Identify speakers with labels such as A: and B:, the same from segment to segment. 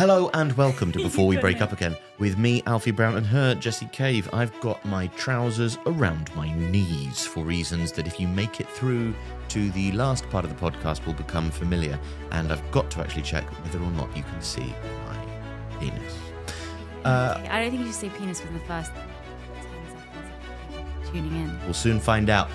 A: Hello and welcome to Before We Break Up Again with me, Alfie Brown, and her, Jessie Cave. I've got my trousers around my knees for reasons that if you make it through to the last part of the podcast will become familiar, and I've got to actually check whether or not you can see my penis.
B: I don't think you should say penis within the first 10 seconds of tuning in.
A: We'll soon find out.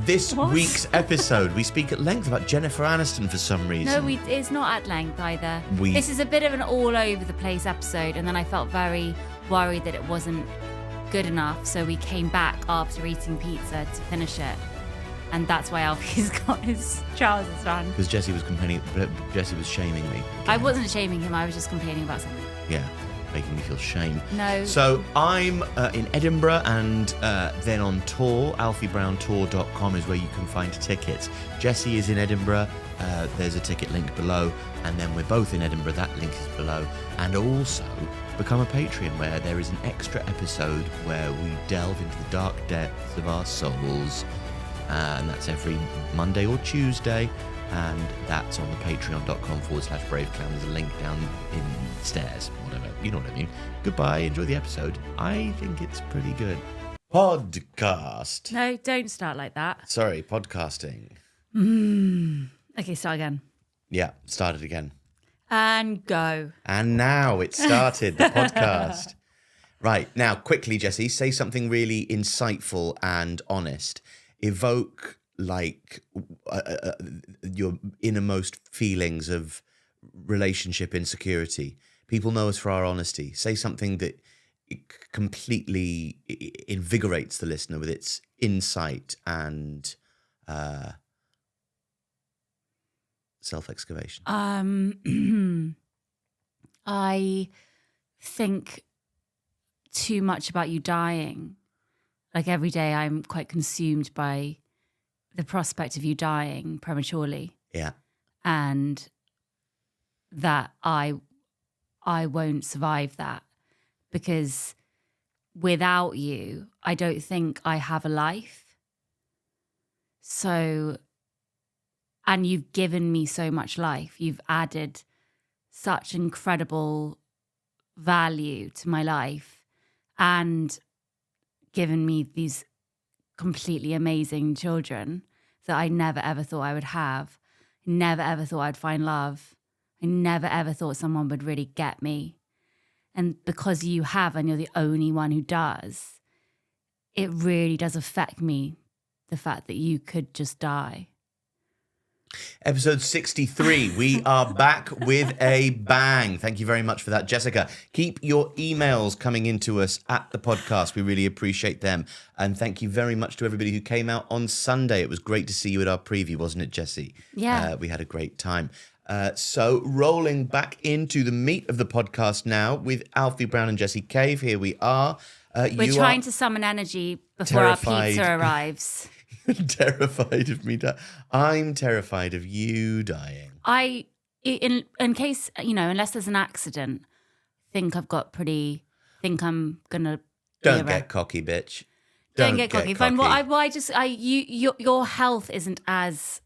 A: This
B: What?
A: week's episode, we speak at length about Jennifer Aniston for some reason.
B: No, it's not at length either. This is a bit of an all-over-the-place episode, and then I felt very worried that it wasn't good enough, so we came back after eating pizza to finish it. And that's why Alfie's got his trousers on.
A: Because Jessie was complaining, Jessie was shaming me.
B: I wasn't shaming him, I was just complaining about something.
A: Yeah, making me feel shame.
B: No.
A: So I'm in Edinburgh and then on tour. ALFIEBrownTour.com is where you can find tickets. Jessie is in Edinburgh. There's a ticket link below. And then we're both in Edinburgh. That link is below. And also become a Patreon where there is an extra episode where we delve into the dark depths of our souls. And that's every Monday or Tuesday. And that's on the patreon.com/braveclown. There's a link down in stairs, whatever. You know what I mean. Goodbye. Enjoy the episode. I think it's pretty good. Podcast.
B: No, don't start like that.
A: Sorry, podcasting.
B: Okay, start again.
A: Yeah, started again.
B: And go.
A: And now it started, the podcast. Right, now quickly, Jessie, say something really insightful and honest. Evoke like your innermost feelings of relationship insecurity. People know us for our honesty. Say something that completely invigorates the listener with its insight and self-excavation.
B: I think too much about you dying. Like every day I'm quite consumed by the prospect of you dying prematurely.
A: Yeah.
B: And that I won't survive that, because without you, I don't think I have a life. So, and you've given me so much life. You've added such incredible value to my life and given me these completely amazing children that I never ever thought I would have. Never ever thought I'd find love. I never ever thought someone would really get me. And because you have, and you're the only one who does, it really does affect me, the fact that you could just die.
A: Episode 63. We are back with a bang. Thank you very much for that, Jessica. Keep your emails coming into us at the podcast. We really appreciate them. And thank you very much to everybody who came out on Sunday. It was great to see you at our preview, wasn't it, Jessie?
B: Yeah.
A: We had a great time. So rolling back into the meat of the podcast now with Alfie Brown and Jessie Cave. Here we are.
B: We're trying to summon energy before
A: terrified.
B: our pizza arrives.
A: Terrified of me dying. I'm terrified of you dying.
B: In case, unless there's an accident, think I'm gonna.
A: Don't get cocky, bitch.
B: Don't get cocky. Fine. Well, your health isn't as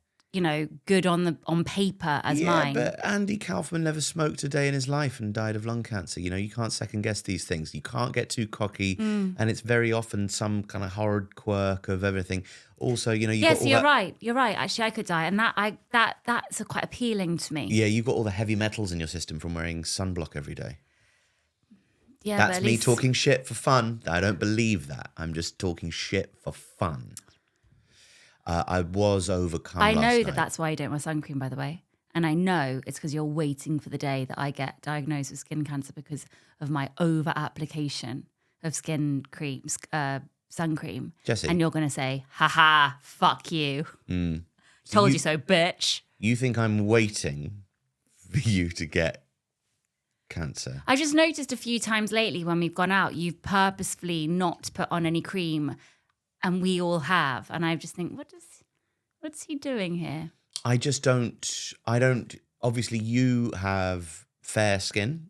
B: good on paper as mine.
A: Yeah, but Andy Kaufman never smoked a day in his life and died of lung cancer. You can't second guess these things. You can't get too cocky, and it's very often some kind of horrid quirk of everything. Also,
B: Yes, you're right. You're right. Actually, I could die, and that's quite appealing to me.
A: Yeah, you've got all the heavy metals in your system from wearing sunblock every day.
B: Yeah,
A: that's me talking shit for fun. I don't believe that. I'm just talking shit for fun. I was overcome.
B: I know
A: last
B: that
A: night.
B: that's why you don't wear sun cream, by the way. And I know it's because you're waiting for the day that I get diagnosed with skin cancer because of my over application of sun cream.
A: Jessie.
B: And you're going to say, haha, fuck you. Told you so, bitch.
A: You think I'm waiting for you to get cancer?
B: I just noticed a few times lately when we've gone out, you've purposefully not put on any cream. And we all have. And I just think, what's he doing here?
A: I don't, obviously you have fair skin.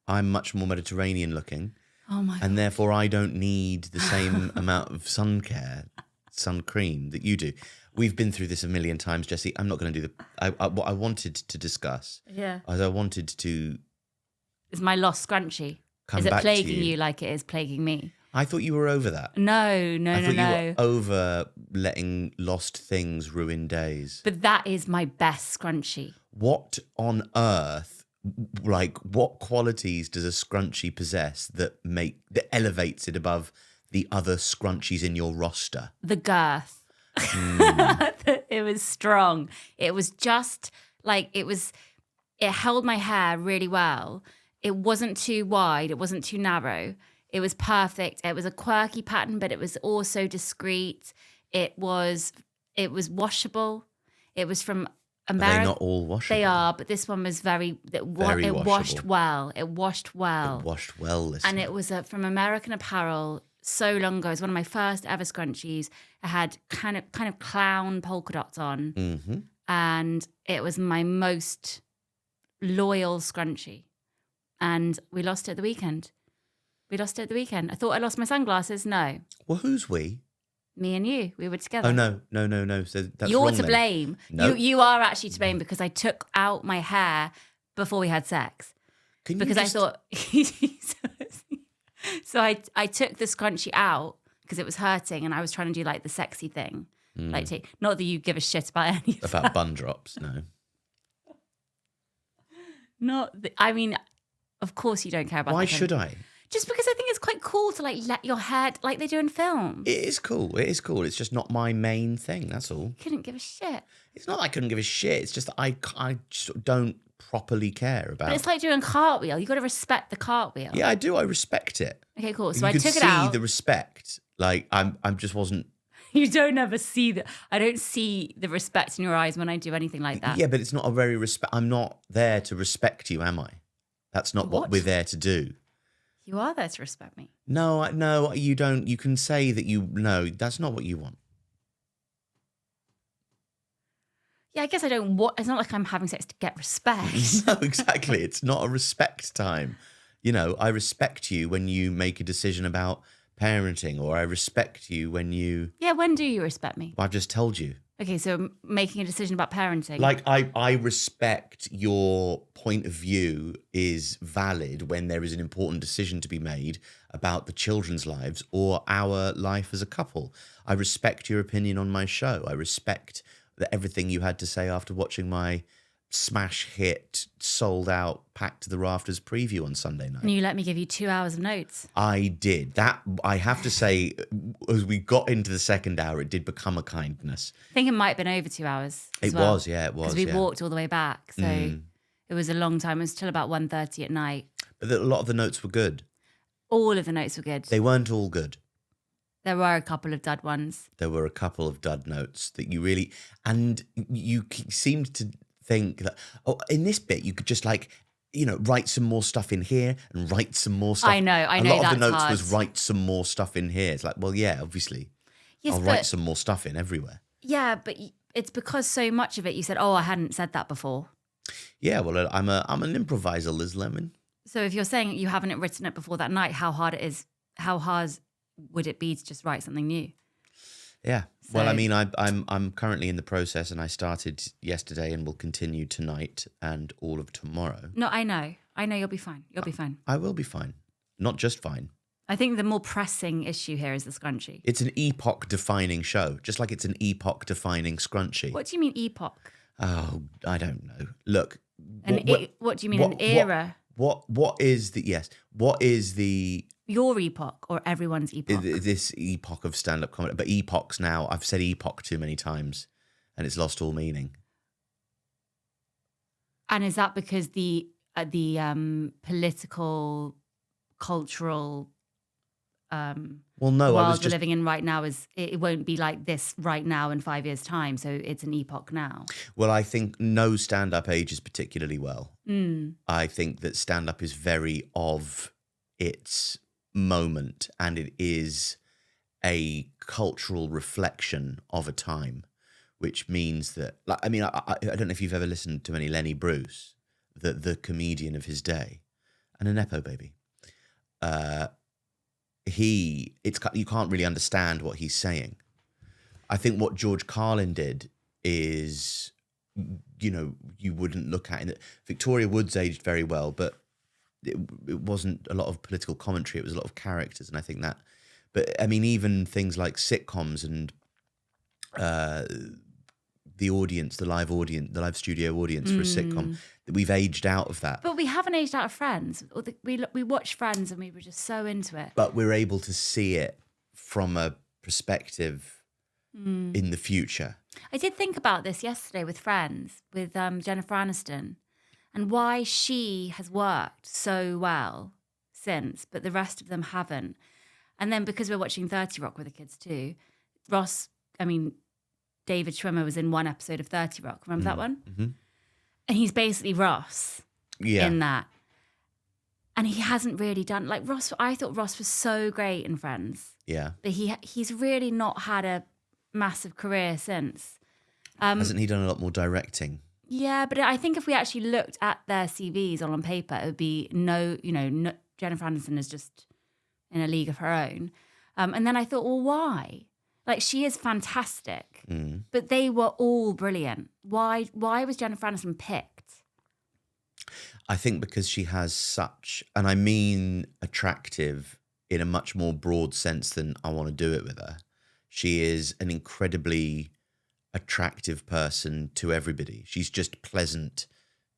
A: I'm much more Mediterranean looking.
B: Oh my God.
A: And therefore I don't need the same amount of sun cream that you do. We've been through this a million times, Jessie. I'm not going to do what I wanted to discuss.
B: Yeah.
A: As I wanted to
B: It's my lost scrunchie.
A: come
B: Is it
A: back to
B: plaguing
A: you.
B: you like it is plaguing me?
A: I thought you were over that.
B: No.
A: I thought you were over letting lost things ruin days.
B: But that is my best scrunchie.
A: What on earth, like, what qualities does a scrunchie possess that elevates it above the other scrunchies in your roster?
B: The girth. It was strong. It was just like, it held my hair really well. It wasn't too wide. It wasn't too narrow. It was perfect. It was a quirky pattern, but it was also discreet. It was washable. It was from America.
A: Are they not all washable?
B: They are, but this one was very
A: Very
B: it
A: washable.
B: washed well. It washed well.
A: It washed well, listen.
B: And it was from American Apparel so long ago. It was one of my first ever scrunchies. It had kind of clown polka dots on.
A: Mm-hmm.
B: And it was my most loyal scrunchie. And we lost it at the weekend. I thought I lost my sunglasses. No.
A: Well, who's we?
B: Me and you. We were together.
A: Oh, no. So that's
B: You're
A: wrong
B: to
A: then.
B: blame.
A: No.
B: You are actually to blame because I took out my hair before we had sex.
A: Can you
B: Because
A: just...
B: I thought... So I took the scrunchie out because it was hurting and I was trying to do like the sexy thing. Like, not that you give a shit about any of
A: About
B: that.
A: bun drops, no.
B: I mean, of course you don't care about
A: Why
B: that kind
A: should
B: of-
A: I?
B: Just because I think it's quite cool to like let your hair, like they do in films.
A: It is cool. It's just not my main thing, that's all.
B: Couldn't give a shit.
A: It's not that I couldn't give a shit. It's just that I just don't properly care about...
B: But it's like doing a cartwheel. You got to respect the cartwheel.
A: Yeah, I do. I respect it.
B: Okay, cool. So
A: you
B: I
A: could
B: took it
A: see
B: out.
A: the respect. Like, I'm just wasn't...
B: You don't ever see that. I don't see the respect in your eyes when I do anything like that.
A: Yeah, but it's not a very respect... I'm not there to respect you, am I? That's not what
B: What?
A: we're there to do.
B: You are there to respect me.
A: No, you don't. You can say that no, that's not what you want.
B: Yeah, I guess I don't want... It's not like I'm having sex to get respect.
A: No, exactly. It's not a respect time. You know, I respect you when you make a decision about parenting, or I respect you when you...
B: Yeah, when do you respect me?
A: I've just told you.
B: Okay, so making a decision about parenting.
A: Like, I respect your point of view is valid when there is an important decision to be made about the children's lives or our life as a couple. I respect your opinion on my show. I respect everything you had to say after watching my smash hit, sold out, packed to the rafters preview on Sunday night.
B: And you let me give you 2 hours of notes.
A: I did. That, I have to say, as we got into the second hour, it did become a kindness.
B: I think it might have been over 2 hours.
A: It was, yeah, it was.
B: Because we
A: yeah.
B: walked all the way back. So it was a long time. It was till about 1:30 at night.
A: But a lot of the notes were good.
B: All of the notes were good.
A: They weren't all good.
B: There were a couple of dud ones.
A: There were a couple of dud notes that you really... And you seemed to think that, oh, in this bit, you could just like, you know, write some more stuff in here and write some more stuff.
B: I know.
A: A lot of
B: that's
A: the notes
B: hard.
A: was write some more stuff in here. It's like, well, yeah, obviously.
B: Yes,
A: I'll
B: but,
A: write some more stuff in everywhere.
B: Yeah, but it's because so much of it you said, oh, I hadn't said that before.
A: Yeah, well, I'm an improviser, Liz Lemon.
B: So if you're saying you haven't written it before that night, how hard would it be to just write something new?
A: Yeah. Well,
B: So-
A: I mean, I'm currently in the process, and I started yesterday and will continue tonight and all of tomorrow.
B: No, I know you'll be fine. You'll be fine.
A: I will be fine. Not just fine.
B: I think the more pressing issue here is the scrunchie.
A: It's an epoch-defining show, just like it's an epoch-defining scrunchie.
B: What do you mean epoch?
A: Oh, I don't know. Look.
B: What do you mean an era?
A: What is the
B: Your epoch or everyone's epoch?
A: this epoch of stand-up comedy? But epochs now, I've said epoch too many times, and it's lost all meaning.
B: And is that because the political, cultural
A: Well, no, I was
B: world we're
A: just
B: living in right now it won't be like this right now in 5 years' time. So it's an epoch now.
A: Well, I think no stand-up ages particularly well.
B: Mm.
A: I think that stand-up is very of its moment, and it is a cultural reflection of a time, which means that, like, I mean, I don't know if you've ever listened to any Lenny Bruce, the comedian of his day, and a Nepo baby. You can't really understand what he's saying. I think what George Carlin did is, you know, you wouldn't look at it. Victoria Woods aged very well, but it wasn't a lot of political commentary. It was a lot of characters, and I think that. But I mean, even things like sitcoms and the audience, the live studio audience for a sitcom, that we've aged out of that.
B: But we haven't aged out of Friends. We watched Friends and we were just so into it.
A: But we're able to see it from a perspective in the future.
B: I did think about this yesterday with Friends, with Jennifer Aniston, and why she has worked so well since, but the rest of them haven't. And then because we're watching 30 Rock with the kids too, David Schwimmer was in one episode of 30 Rock. Remember that one? Mm-hmm. And he's basically Ross in that. And he hasn't really done, like Ross, I thought Ross was so great in Friends.
A: Yeah.
B: But he's really not had a massive career since.
A: Hasn't he done a lot more directing?
B: Yeah, but I think if we actually looked at their CVs all on paper, it would be no, Jennifer Aniston is just in a league of her own. And then I thought, well, why? Like, she is fantastic, but they were all brilliant. Why was Jennifer Aniston picked?
A: I think because she has such, and I mean attractive in a much more broad sense than I want to do it with her. She is an incredibly attractive person to everybody. She's just pleasant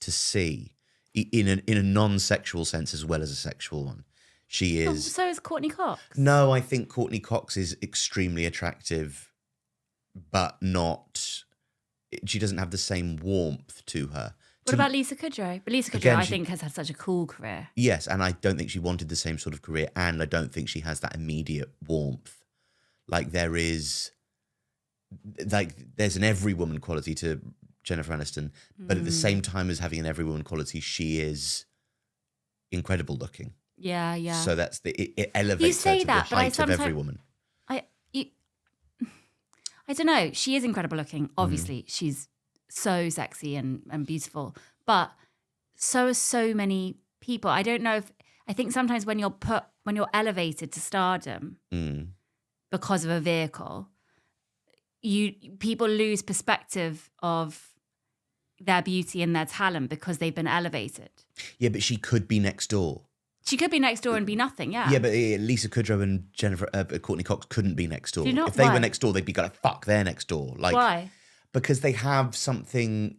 A: to see in a non-sexual sense as well as a sexual one. She is.
B: So is Courtney Cox.
A: No, I think Courtney Cox is extremely attractive, but not. She doesn't have the same warmth to her.
B: What about Lisa Kudrow? But Lisa Kudrow, again, I think, has had such a cool career.
A: Yes, and I don't think she wanted the same sort of career, and I don't think she has that immediate warmth. Like there's an every woman quality to Jennifer Aniston, but at the same time as having an every woman quality, she is incredible looking.
B: Yeah.
A: So that's it elevates her to the height of every woman.
B: I don't know. She is incredible looking. Obviously, she's so sexy and beautiful, but so are so many people. I don't know I think sometimes when you're elevated to stardom because of a vehicle, people lose perspective of their beauty and their talent because they've been elevated. Yeah,
A: but she could be next door.
B: She could be next door and be nothing, yeah.
A: Yeah, but Lisa Kudrow and Courtney Cox couldn't be next door.
B: If
A: they were next door, they'd be like, fuck, they're next door. Like,
B: why?
A: Because they have something,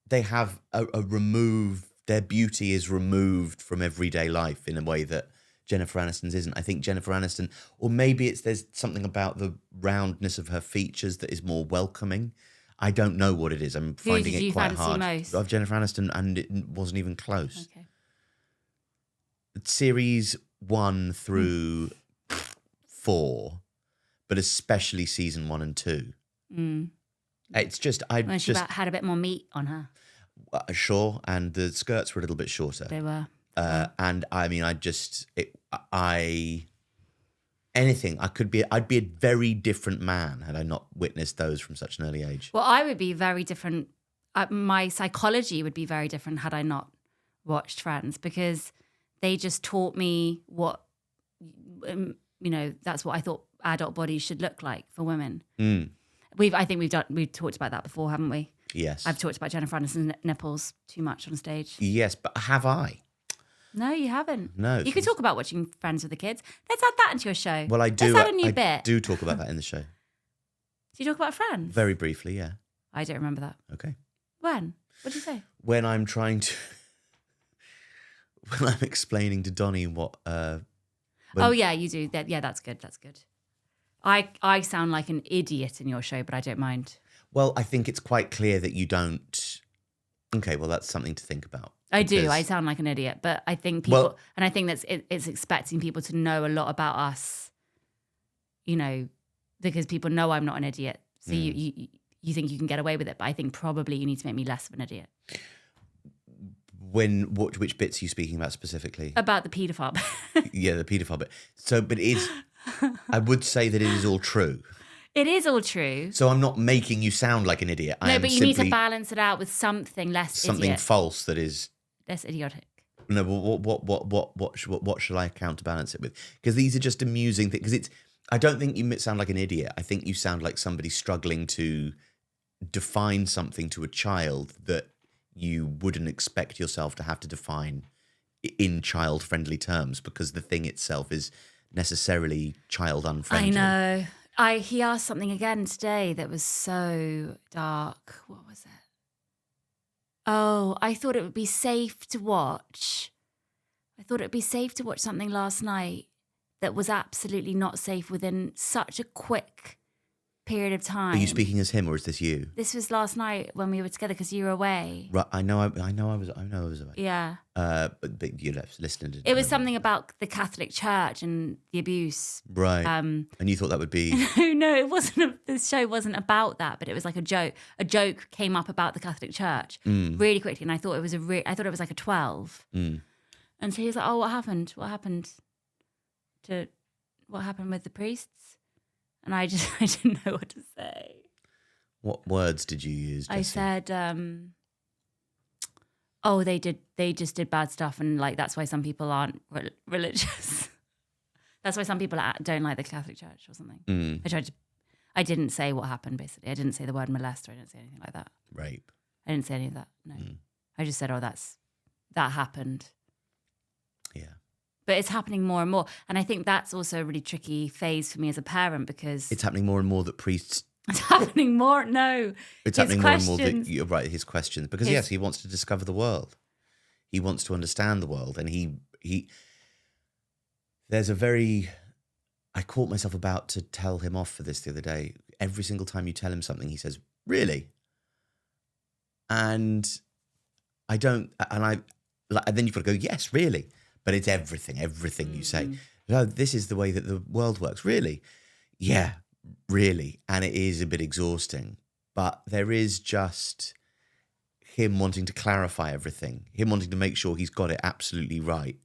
A: they have a remove, their beauty is removed from everyday life in a way that Jennifer Aniston's isn't. I think Jennifer Aniston, or maybe there's something about the roundness of her features that is more welcoming. I don't know what it is. I'm finding it quite hard.
B: Most?
A: Of Jennifer Aniston, and it wasn't even close.
B: Okay.
A: Series 1 through 4, but especially season 1 and 2. It's just
B: she had a bit more meat on her.
A: Sure, and the skirts were a little bit shorter.
B: They were.
A: And I mean, I'd be a very different man had I not witnessed those from such an early age.
B: Well, I would be very different. My psychology would be very different had I not watched Friends, because they just taught me what, that's what I thought adult bodies should look like for women. I think we've talked about that before, haven't we?
A: Yes.
B: I've talked about Jennifer Aniston's nipples too much on stage.
A: Yes, but have I?
B: No, you haven't.
A: No.
B: You could talk about watching Friends with the kids. Let's add that into your show.
A: Well, I do.
B: Let's add a new bit.
A: I do talk about that in the show.
B: Do you talk about Friends?
A: Very briefly, yeah.
B: I don't remember that.
A: Okay.
B: When? What did you say?
A: When I'm explaining to Donnie what...
B: oh, yeah, you do. Yeah, that's good. That's good. I sound like an idiot in your show, but I don't mind.
A: Well, I think it's quite clear that you don't... Okay, well, that's something to think about.
B: I do. I sound like an idiot, but I think people... and I think it's expecting people to know a lot about us, because people know I'm not an idiot. So you think you can get away with it, but I think probably you need to make me less of an idiot.
A: Which bits are you speaking about specifically?
B: About the paedophile.
A: Yeah, the paedophile bit. So, but I would say that it is all true.
B: It is all true.
A: So I'm not making you sound like an idiot.
B: No, but you need to balance it out with something less
A: something
B: idiot.
A: False that is
B: less idiotic.
A: No, but what should I counterbalance it with? Because these are just amusing things. Because I don't think you sound like an idiot. I think you sound like somebody struggling to define something to a child that you wouldn't expect yourself to have to define in child-friendly terms, because the thing itself is necessarily child unfriendly.
B: I know. He asked something again today that was so dark. What was it? Oh, I thought it would be safe to watch. I thought it would be safe to watch something last night that was absolutely not safe within such a quick period of time.
A: Are you speaking as him, or is this you?
B: This was last night when we were together because you were away.
A: Right, I know I was away.
B: Yeah.
A: But you listening to
B: It was something about the Catholic Church and the abuse.
A: Right. And you thought that would be...
B: No, it wasn't. The show wasn't about that, but it was like a joke. A joke came up about the Catholic Church really quickly, and I thought it was like a 12. And so he was like, "Oh, what happened? What happened with the priests?" And I didn't know what to say.
A: What words did you use, Jessie?
B: I said, "Oh, they just did bad stuff, and like that's why some people aren't religious. That's why some people don't like the Catholic Church or something." I didn't say what happened. Basically, I didn't say the word molester. I didn't say anything like that.
A: Rape.
B: I didn't say any of that. No, I just said, "Oh, that happened."
A: Yeah.
B: But it's happening more and more. And I think that's also a really tricky phase for me as a parent because...
A: It's happening more and more that priests...
B: It's happening more... No.
A: It's happening more and more that... You're right, his questions. Because yes, he wants to discover the world. He wants to understand the world. And he... There's a very... I caught myself about to tell him off for this the other day. Every single time you tell him something, he says, "Really?" And I don't... And then you've got to go, "Yes, really." But it's everything you say. "No, this is the way that the world works." "Really?" "Yeah, really." And it is a bit exhausting. But there is just him wanting to clarify everything, him wanting to make sure he's got it absolutely right,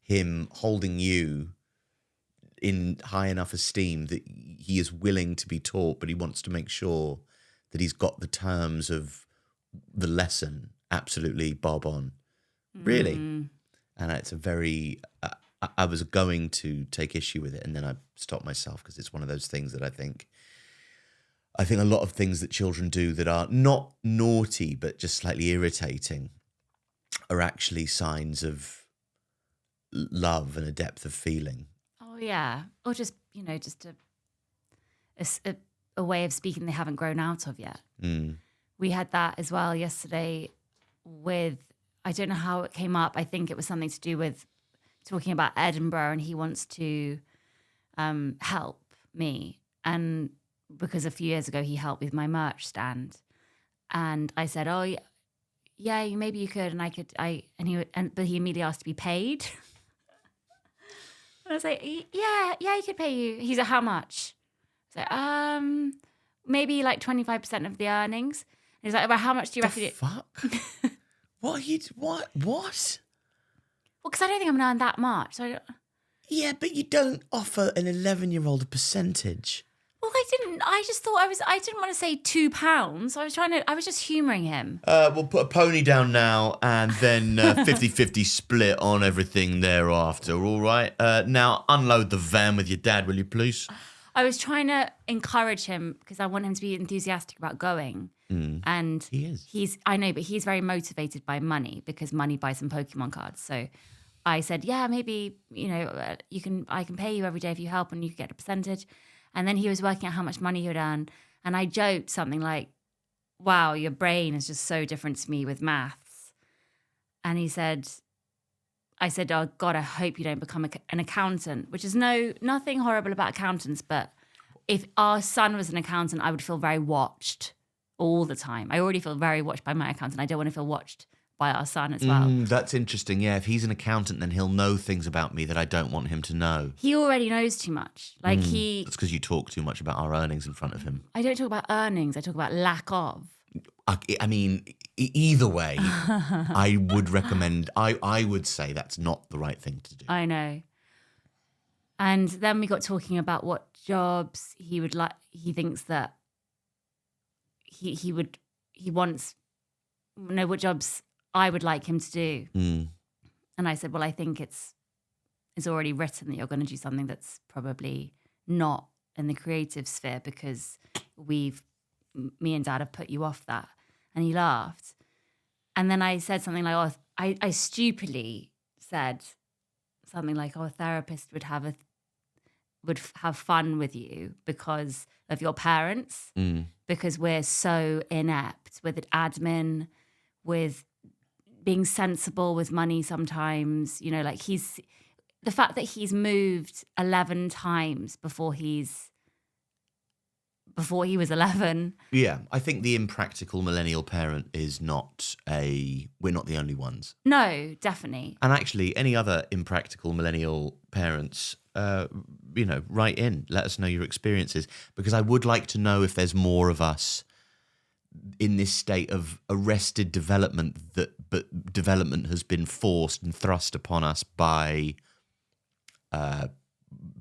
A: him holding you in high enough esteem that he is willing to be taught, but he wants to make sure that he's got the terms of the lesson absolutely bob on. Really? And it's a very... I was going to take issue with it, and then I stopped myself because it's one of those things that I think a lot of things that children do that are not naughty but just slightly irritating are actually signs of love and a depth of feeling.
B: Oh, yeah. Or just, just a way of speaking they haven't grown out of yet. We had that as well yesterday with... I don't know how it came up. I think it was something to do with talking about Edinburgh, and he wants to help me. And because a few years ago he helped with my merch stand, and I said, "Oh, yeah, maybe you could," and I could. But he immediately asked to be paid. And I was like, "Yeah, he could pay you." He's like, "How much?" I was like, maybe like 25% of the earnings." And he's like, "Well, how much do you reckon?"
A: Fuck. What? What?
B: Well, because I don't think I'm going to earn that much. So
A: Yeah, but you don't offer an 11-year-old a percentage.
B: Well, I didn't. I just thought I didn't want to say £2. I was just humouring him.
A: We'll put a pony down now and then 50-50 split on everything thereafter, all right? Now, unload the van with your dad, will you please?
B: I was trying to encourage him because I want him to be enthusiastic about going. And
A: he is.
B: I know, but he's very motivated by money because money buys some Pokemon cards. So I said, yeah, maybe, I can pay you every day if you help and you can get a percentage. And then he was working out how much money he would earn. And I joked something like, "Wow, your brain is just so different to me with maths." And I said, "Oh God, I hope you don't become an accountant," which is nothing horrible about accountants. But if our son was an accountant, I would feel very watched all the time. I already feel very watched by my accountant. I don't want to feel watched by our son as well.
A: That's interesting. Yeah, if he's an accountant, then he'll know things about me that I don't want him to know.
B: He already knows too much. That's
A: because you talk too much about our earnings in front of him.
B: I don't talk about earnings. I talk about lack of.
A: I mean, either way, I would recommend... I would say that's not the right thing to do.
B: I know. And then we got talking about what jobs he would like. He thinks that what jobs I would like him to do. And I said, well, I think it's already written that you're going to do something that's probably not in the creative sphere because me and Dad have put you off that. And he laughed. And then I said something like, I stupidly said something like, "Oh, a therapist would have fun with you because of your parents, because we're so inept with admin, with being sensible with money sometimes." You know, like the fact that he's moved 11 times before he was 11.
A: Yeah, I think the impractical millennial parent is we're not the only ones.
B: No, definitely.
A: And actually, any other impractical millennial parents, write in, let us know your experiences, because I would like to know if there's more of us in this state of arrested development, but development has been forced and thrust upon us by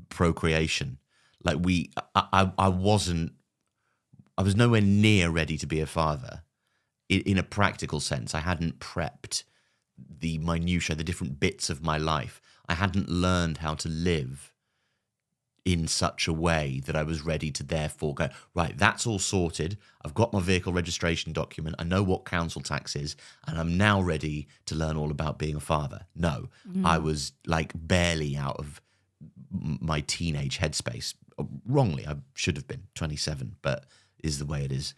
A: procreation. Like I was nowhere near ready to be a father in a practical sense. I hadn't prepped the minutiae, the different bits of my life. I hadn't learned how to live in such a way that I was ready to therefore go, right, that's all sorted. I've got my vehicle registration document. I know what council tax is, and I'm now ready to learn all about being a father. No, I was like barely out of my teenage headspace. Wrongly, I should have been 27, but is the way it is.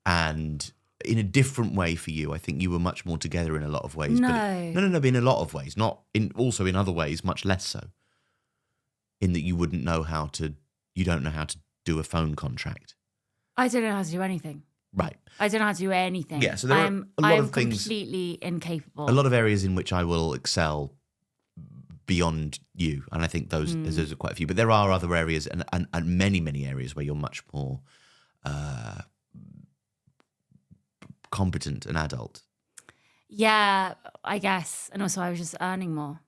A: And in a different way for you, I think you were much more together in a lot of ways.
B: No.
A: But in a lot of ways, also in other ways, much less so. In that you don't know how to do a phone contract.
B: I don't know how to do anything.
A: Right.
B: I don't know how to do anything.
A: Yeah, so there are a lot of things.
B: I'm completely incapable.
A: A lot of areas in which I will excel beyond you, and I think those are quite a few. But there are other areas and many, many areas where you're much more competent and adult.
B: Yeah, I guess. And also I was just earning more.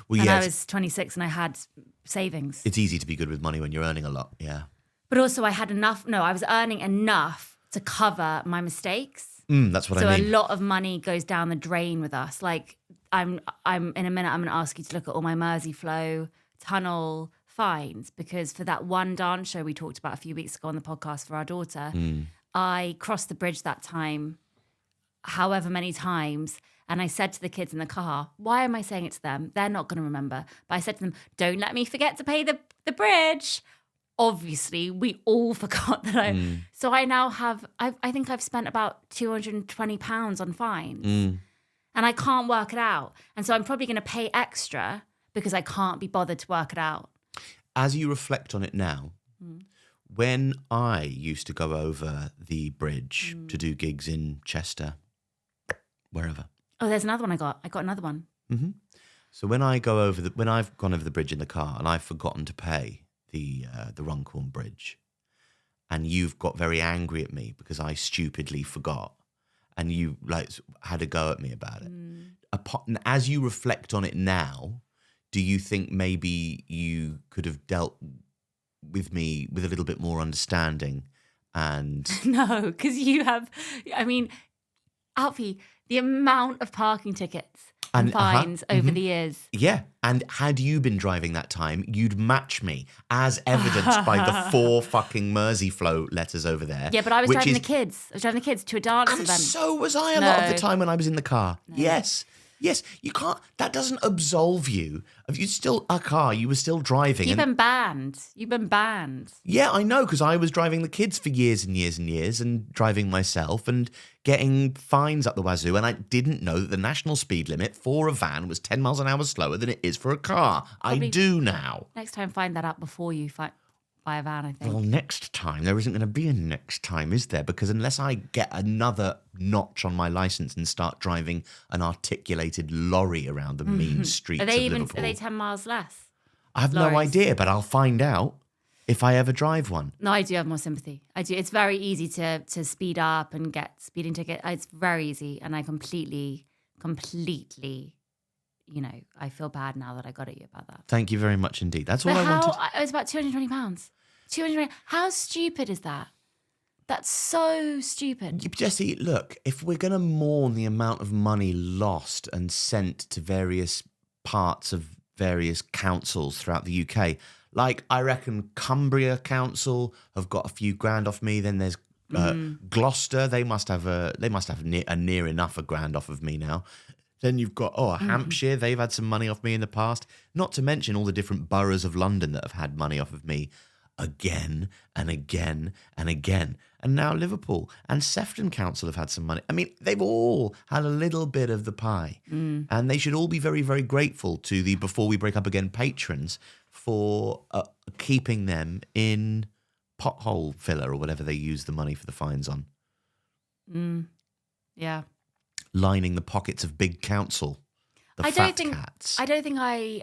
A: Well,
B: and
A: yeah,
B: I was 26 and I had savings.
A: It's easy to be good with money when you're earning a lot, yeah.
B: But also I was earning enough to cover my mistakes.
A: That's what I mean.
B: So a lot of money goes down the drain with us. Like I'm in a minute, I'm going to ask you to look at all my Merseyflow tunnel fines, because for that one dance show we talked about a few weeks ago on the podcast for our daughter, I crossed the bridge that time however many times, and I said to the kids in the car, why am I saying it to them? They're not going to remember. But I said to them, don't let me forget to pay the bridge. Obviously, we all forgot that So I now have, I think I've spent about £220 on fines. And I can't work it out. And so I'm probably going to pay extra because I can't be bothered to work it out.
A: As you reflect on it now, when I used to go over the bridge to do gigs in Chester, wherever.
B: Oh, there's another one I got. I got another one.
A: Mm-hmm. So when I've gone over the bridge in the car and I've forgotten to pay the Runcorn Bridge, and you've got very angry at me because I stupidly forgot, and you had a go at me about it. As you reflect on it now, do you think maybe you could have dealt with me with a little bit more understanding? And
B: no, because you have, I mean, ALFIE, the amount of parking tickets and fines over the years.
A: Yeah, and had you been driving that time, you'd match me, as evidenced by the 4 fucking Merseyflow letters over there.
B: Yeah, but I was driving the kids. I was driving the kids to a dance event.
A: And so was I a lot of the time when I was in the car. No. Yes, you can't. That doesn't absolve you. If you still a car, you were still driving.
B: You've been banned.
A: Yeah, I know, because I was driving the kids for years and years and years, and driving myself and getting fines up the wazoo. And I didn't know that the national speed limit for a van was 10 miles an hour slower than it is for a car. Probably I do now.
B: Next time, find that out before you buy a van, I think.
A: Well, next time, there isn't going to be a next time, is there? Because unless I get another notch on my licence and start driving an articulated lorry around the mean streets of Liverpool.
B: Are they 10 miles less?
A: I have no idea, but I'll find out if I ever drive one.
B: No, I do have more sympathy. I do. It's very easy to speed up and get speeding ticket. It's very easy, and I completely, I feel bad now that I got at you about that.
A: Thank you very much indeed. That's all I wanted.
B: It was about £220. £220. How stupid is that? That's so stupid.
A: Jessie, look, if we're going to mourn the amount of money lost and sent to various parts of various councils throughout the UK, like I reckon Cumbria Council have got a few grand off me. Then there's Gloucester. They must have near enough a grand off of me now. Then you've got, Hampshire, they've had some money off me in the past. Not to mention all the different boroughs of London that have had money off of me again and again and again. And now Liverpool and Sefton Council have had some money. I mean, they've all had a little bit of the pie. And they should all be very, very grateful to the Before We Break Up Again patrons for keeping them in pothole filler or whatever they use the money for the fines on.
B: Yeah.
A: Lining the pockets of big council. The fat cats.
B: I don't think I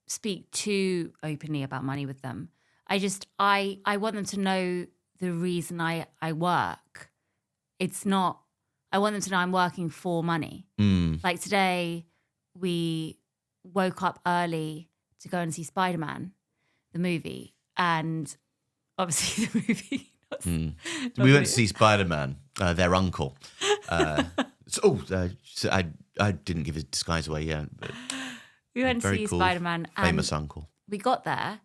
B: speak too openly about money with them. I want them to know the reason I work. It's not, I want them to know I'm working for money. Like today, we woke up early to go and see Spiderman, the movie. And obviously the movie...
A: We went to see Spiderman, their uncle. So I didn't give his disguise away yet. But
B: we went to see
A: cool,
B: Spiderman.
A: Famous uncle.
B: We got there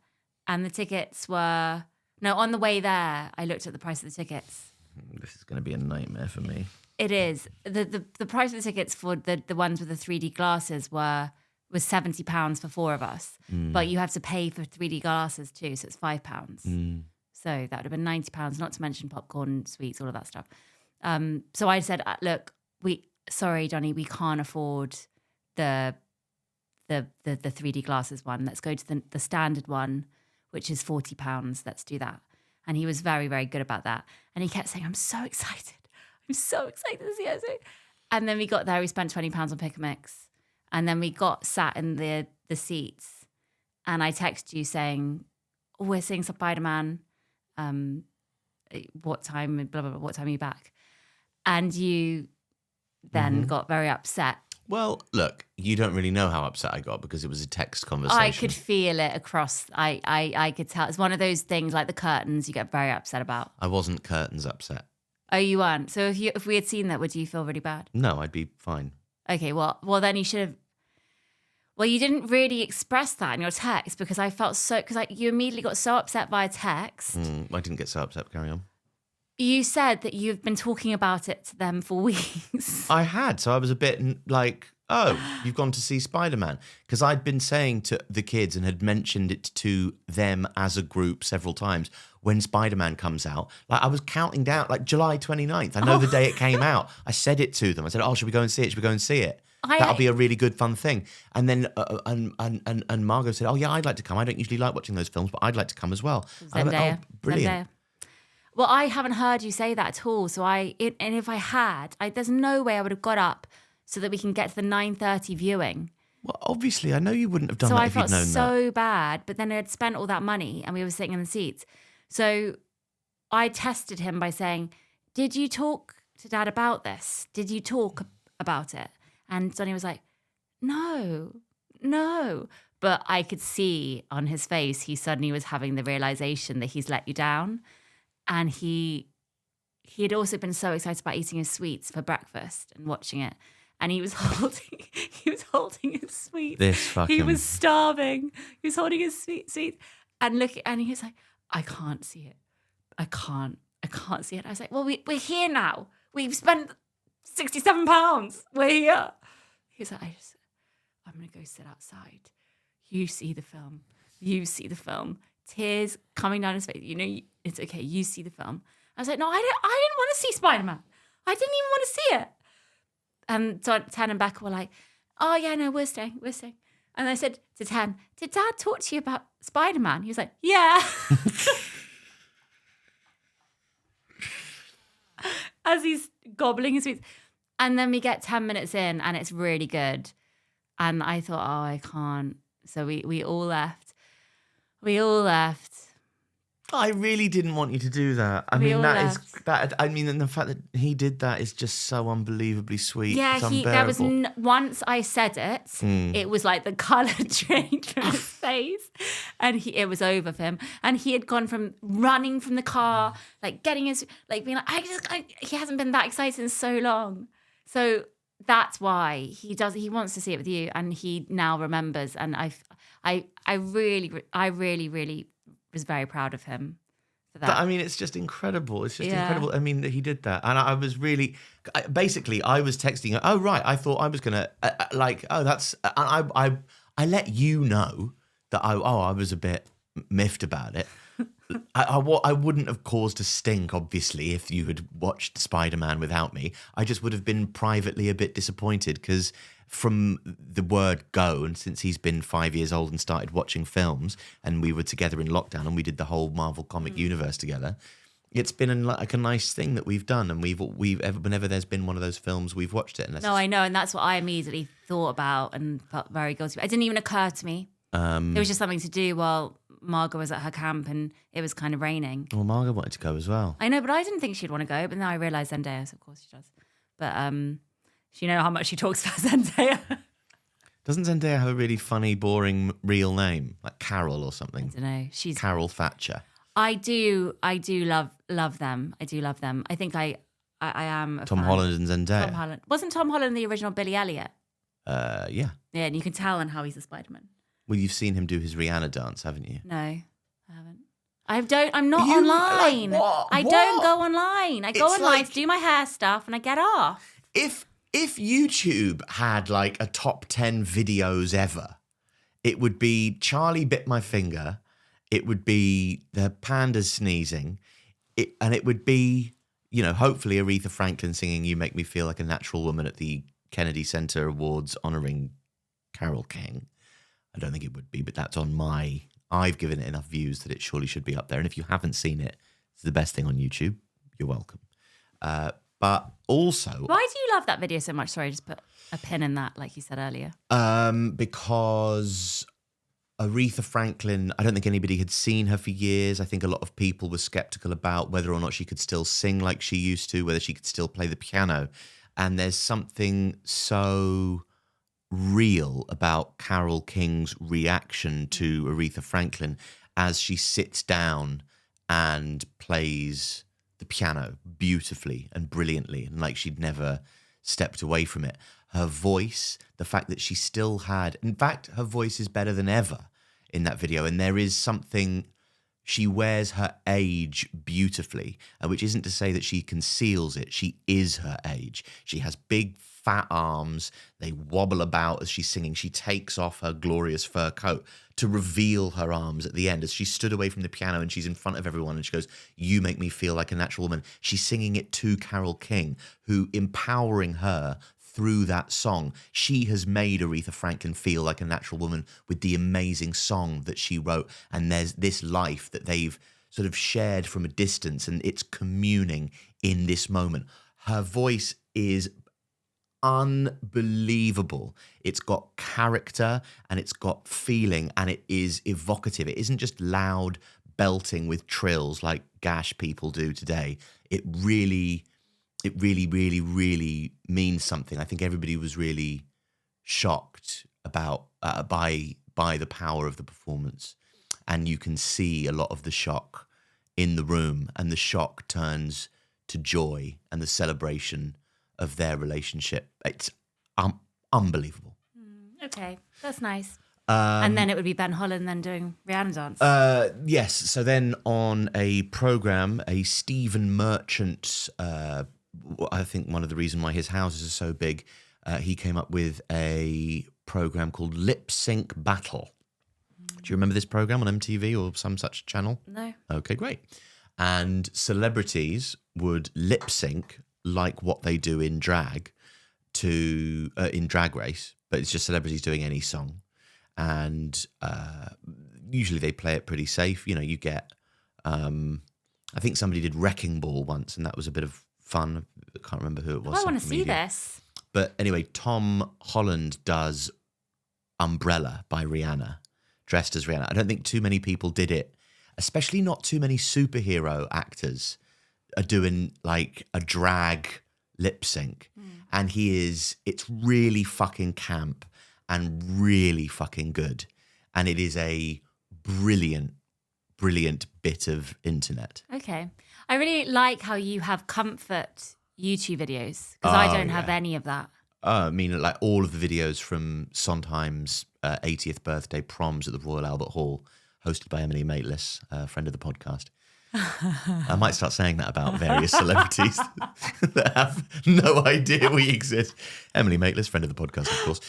B: and the tickets were... No, on the way there, I looked at the price of the tickets.
A: This is going to be a nightmare for me.
B: It is. The price of the tickets for the ones with the 3D glasses was £70 for 4 of us. But you have to pay for 3D glasses too, so it's £5. So that would have been £90, not to mention popcorn, sweets, all of that stuff. So I said, look, sorry, Johnny, we can't afford the 3D glasses one. Let's go to the standard one, which is £40. Let's do that. And he was very, very good about that. And he kept saying, I'm so excited. I'm so excited to see it. And then we got there, we spent £20 on Pick a Mix. And then we got sat in the seats. And I texted you saying, we're seeing Spiderman. What time, blah, blah, blah, what time are you back? And you then got very upset.
A: Well, look, you don't really know how upset I got because it was a text conversation.
B: I could feel it across, I could tell. It's one of those things like the curtains you get very upset about.
A: I wasn't curtains upset.
B: Oh, you weren't? So if we had seen that, would you feel really bad?
A: No, I'd be fine. Okay,
B: well then you should have... Well, you didn't really express that in your text because I felt so... Because you immediately got so upset via text.
A: I didn't get so upset. Carry on.
B: You said that you've been talking about it to them for weeks.
A: I had. So I was a bit like, oh, you've gone to see Spider-Man. Because I'd been saying to the kids and had mentioned it to them as a group several times when Spider-Man comes out. Like I was counting down, like July 29th. I know the day it came out. I said it to them. I said, should we go and see it? Should we go and see it? That'll be a really good, fun thing. And then and Margot said, oh, yeah, I'd like to come. I don't usually like watching those films, but I'd like to come as well.
B: Zendaya.
A: Went, brilliant.
B: Zendaya. Well, I haven't heard you say that at all. So and if I had, there's no way I would have got up so that we can get to the 9:30 viewing.
A: Well, obviously, I know you wouldn't have done that if you'd known that.
B: So I felt so bad, but then I had spent all that money and we were sitting in the seats. So I tested him by saying, did you talk to Dad about this? Did you talk about it? And Sonny was like, no. But I could see on his face, he suddenly was having the realization that he's let you down. And he had also been so excited about eating his sweets for breakfast and watching it. And he was holding his sweets. He was starving. He was holding his sweets. And he was like, I can't see it. I can't see it. I was like, well, we're here now. We've spent £67. We're here. He was like, I'm going to go sit outside. You see the film. Tears coming down his face. It's okay. You see the film. I was like, no, I didn't want to see Spider-Man. I didn't even want to see it. And so Tan and Becca were like, oh, yeah, no, we're staying. And I said to Tan, did Dad talk to you about Spider-Man? He was like, yeah. As he's gobbling his sweets. And then we get 10 minutes in and it's really good. And I thought, I can't. So we all left.
A: I really didn't want you to do that. And the fact that he did that is just so unbelievably sweet.
B: Yeah, there was once I said it, it was like the colour changed from his face, and it was over for him. And he had gone from running from the car, like getting his, like being like, he hasn't been that excited in so long. So that's why he wants to see it with you, and he now remembers. And I really was very proud of him for that.
A: But I mean, it's just incredible. It's just incredible. I mean, that he did that. And I was really, basically, I was texting her, oh, right, I thought I was going to, I let you know that I was a bit miffed about it. I wouldn't have caused a stink, obviously, if you had watched Spider-Man without me. I just would have been privately a bit disappointed because from the word go, and since he's been 5 years old and started watching films, and we were together in lockdown and we did the whole Marvel comic universe together, it's been like a nice thing that we've done. And whenever there's been one of those films, we've watched it.
B: No, I know. And that's what I immediately thought about and felt very guilty. It didn't even occur to me. It was just something to do while Margot was at her camp and it was kind of raining.
A: Well, Margot wanted to go as well.
B: I know, but I didn't think she'd want to go. But then I realised Zendaya, so of course she does. But you know how much she talks about Zendaya.
A: Doesn't Zendaya have a really funny, boring real name? Like Carol or something?
B: I don't know. She's
A: Carol Thatcher.
B: I do love them. I do love them. I think I am a
A: Tom
B: fan.
A: Holland and Zendaya.
B: Tom Holland. Wasn't Tom Holland the original Billy Elliot?
A: Yeah.
B: Yeah, and you can tell on how he's a Spider-Man.
A: Well, you've seen him do his Rihanna dance, haven't you?
B: No, I haven't. I'm not online.
A: Like, what?
B: I don't go online. I go
A: It's
B: online
A: like-
B: to do my hair stuff and I get off.
A: If YouTube had like a top 10 videos ever, it would be Charlie bit my finger, it would be the pandas sneezing, and it would be, hopefully Aretha Franklin singing You Make Me Feel Like a Natural Woman at the Kennedy Center Awards honoring Carole King. I don't think it would be, but that's on I've given it enough views that it surely should be up there. And if you haven't seen it, it's the best thing on YouTube. You're welcome. But also...
B: Why do you love that video so much? Sorry, just put a pin in that, like you said earlier.
A: Because Aretha Franklin, I don't think anybody had seen her for years. I think a lot of people were skeptical about whether or not she could still sing like she used to, whether she could still play the piano. And there's something so real about Carole King's reaction to Aretha Franklin as she sits down and plays the piano beautifully and brilliantly, and like she'd never stepped away from it. Her voice, the fact that she still had, in fact, her voice is better than ever in that video. And there is something, she wears her age beautifully, which isn't to say that she conceals it. She is her age. She has big, fat arms. They wobble about as she's singing. She takes off her glorious fur coat to reveal her arms at the end as she stood away from the piano and she's in front of everyone and she goes, You Make Me Feel Like a Natural Woman. She's singing it to Carole King, who, empowering her through that song, she has made Aretha Franklin feel like a natural woman with the amazing song that she wrote. And there's this life that they've sort of shared from a distance, and it's communing in this moment. Her voice is unbelievable. It's got character and it's got feeling and it is evocative. It isn't just loud belting with trills like gash people do today. It really, really means something. I think everybody was really shocked about by the power of the performance, and you can see a lot of the shock in the room, and the shock turns to joy and the celebration of their relationship. It's unbelievable.
B: Okay, that's nice. And then it would be Ben Holland then doing Rihanna dance.
A: Yes. So then on a program, a Stephen Merchant, I think one of the reasons why his houses are so big, he came up with a program called Lip Sync Battle. Do you remember this program on MTV or some such channel?
B: No.
A: Okay, great. And celebrities would lip sync like what they do in drag in Drag Race, but it's just celebrities doing any song. And usually they play it pretty safe. You get, I think somebody did Wrecking Ball once, and that was a bit of fun. I can't remember who it was.
B: I want to see this.
A: But anyway, Tom Holland does Umbrella by Rihanna, dressed as Rihanna. I don't think too many people did it, especially not too many superhero actors are doing like a drag lip sync. And it's really fucking camp and really fucking good. And it is a brilliant bit of internet.
B: Okay. I really like how you have comfort YouTube videos, because I don't have any of that.
A: I mean, like all of the videos from Sondheim's 80th birthday proms at the Royal Albert Hall, hosted by Emily Maitlis, a friend of the podcast. I might start saying that about various celebrities that have no idea we exist. Emily Maitlis, friend of the podcast, of course.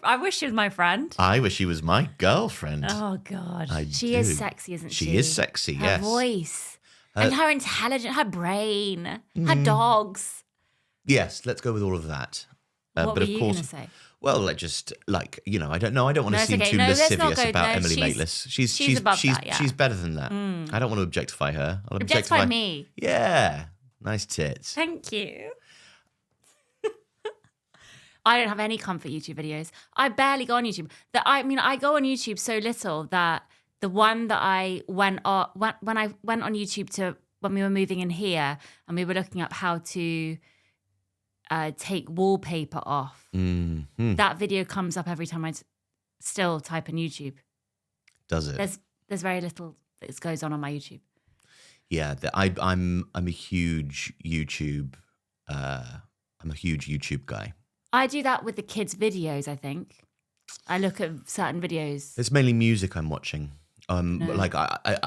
B: I wish she was my friend.
A: I wish she was my girlfriend.
B: Oh, God. She
A: do.
B: is sexy, isn't she?
A: She is sexy,
B: her
A: yes.
B: Her voice. And her intelligence, her brain, her dogs.
A: Yes, let's go with all of that.
B: What
A: but
B: were
A: of
B: you
A: course,
B: going to say?
A: well, just like, I don't know. I don't want to
B: it's
A: seem
B: okay.
A: too
B: No, let's not
A: lascivious
B: go-
A: about
B: no,
A: Emily
B: she's-
A: Maitlis.
B: she's above that, yeah.
A: She's better than that. I don't want to objectify her. I'll
B: Objectify me.
A: Yeah. Nice tits.
B: Thank you. I don't have any comfort YouTube videos. I barely go on YouTube. I go on YouTube so little that the one that I went on when I went on YouTube when we were moving in here and we were looking up how to take wallpaper off.
A: Mm-hmm.
B: That video comes up every time I still type in YouTube.
A: Does it?
B: There's very little that goes on my YouTube.
A: Yeah, I'm a huge YouTube. I'm a huge YouTube guy.
B: I do that with the kids' videos, I think. I look at certain videos.
A: It's mainly music I'm watching. Like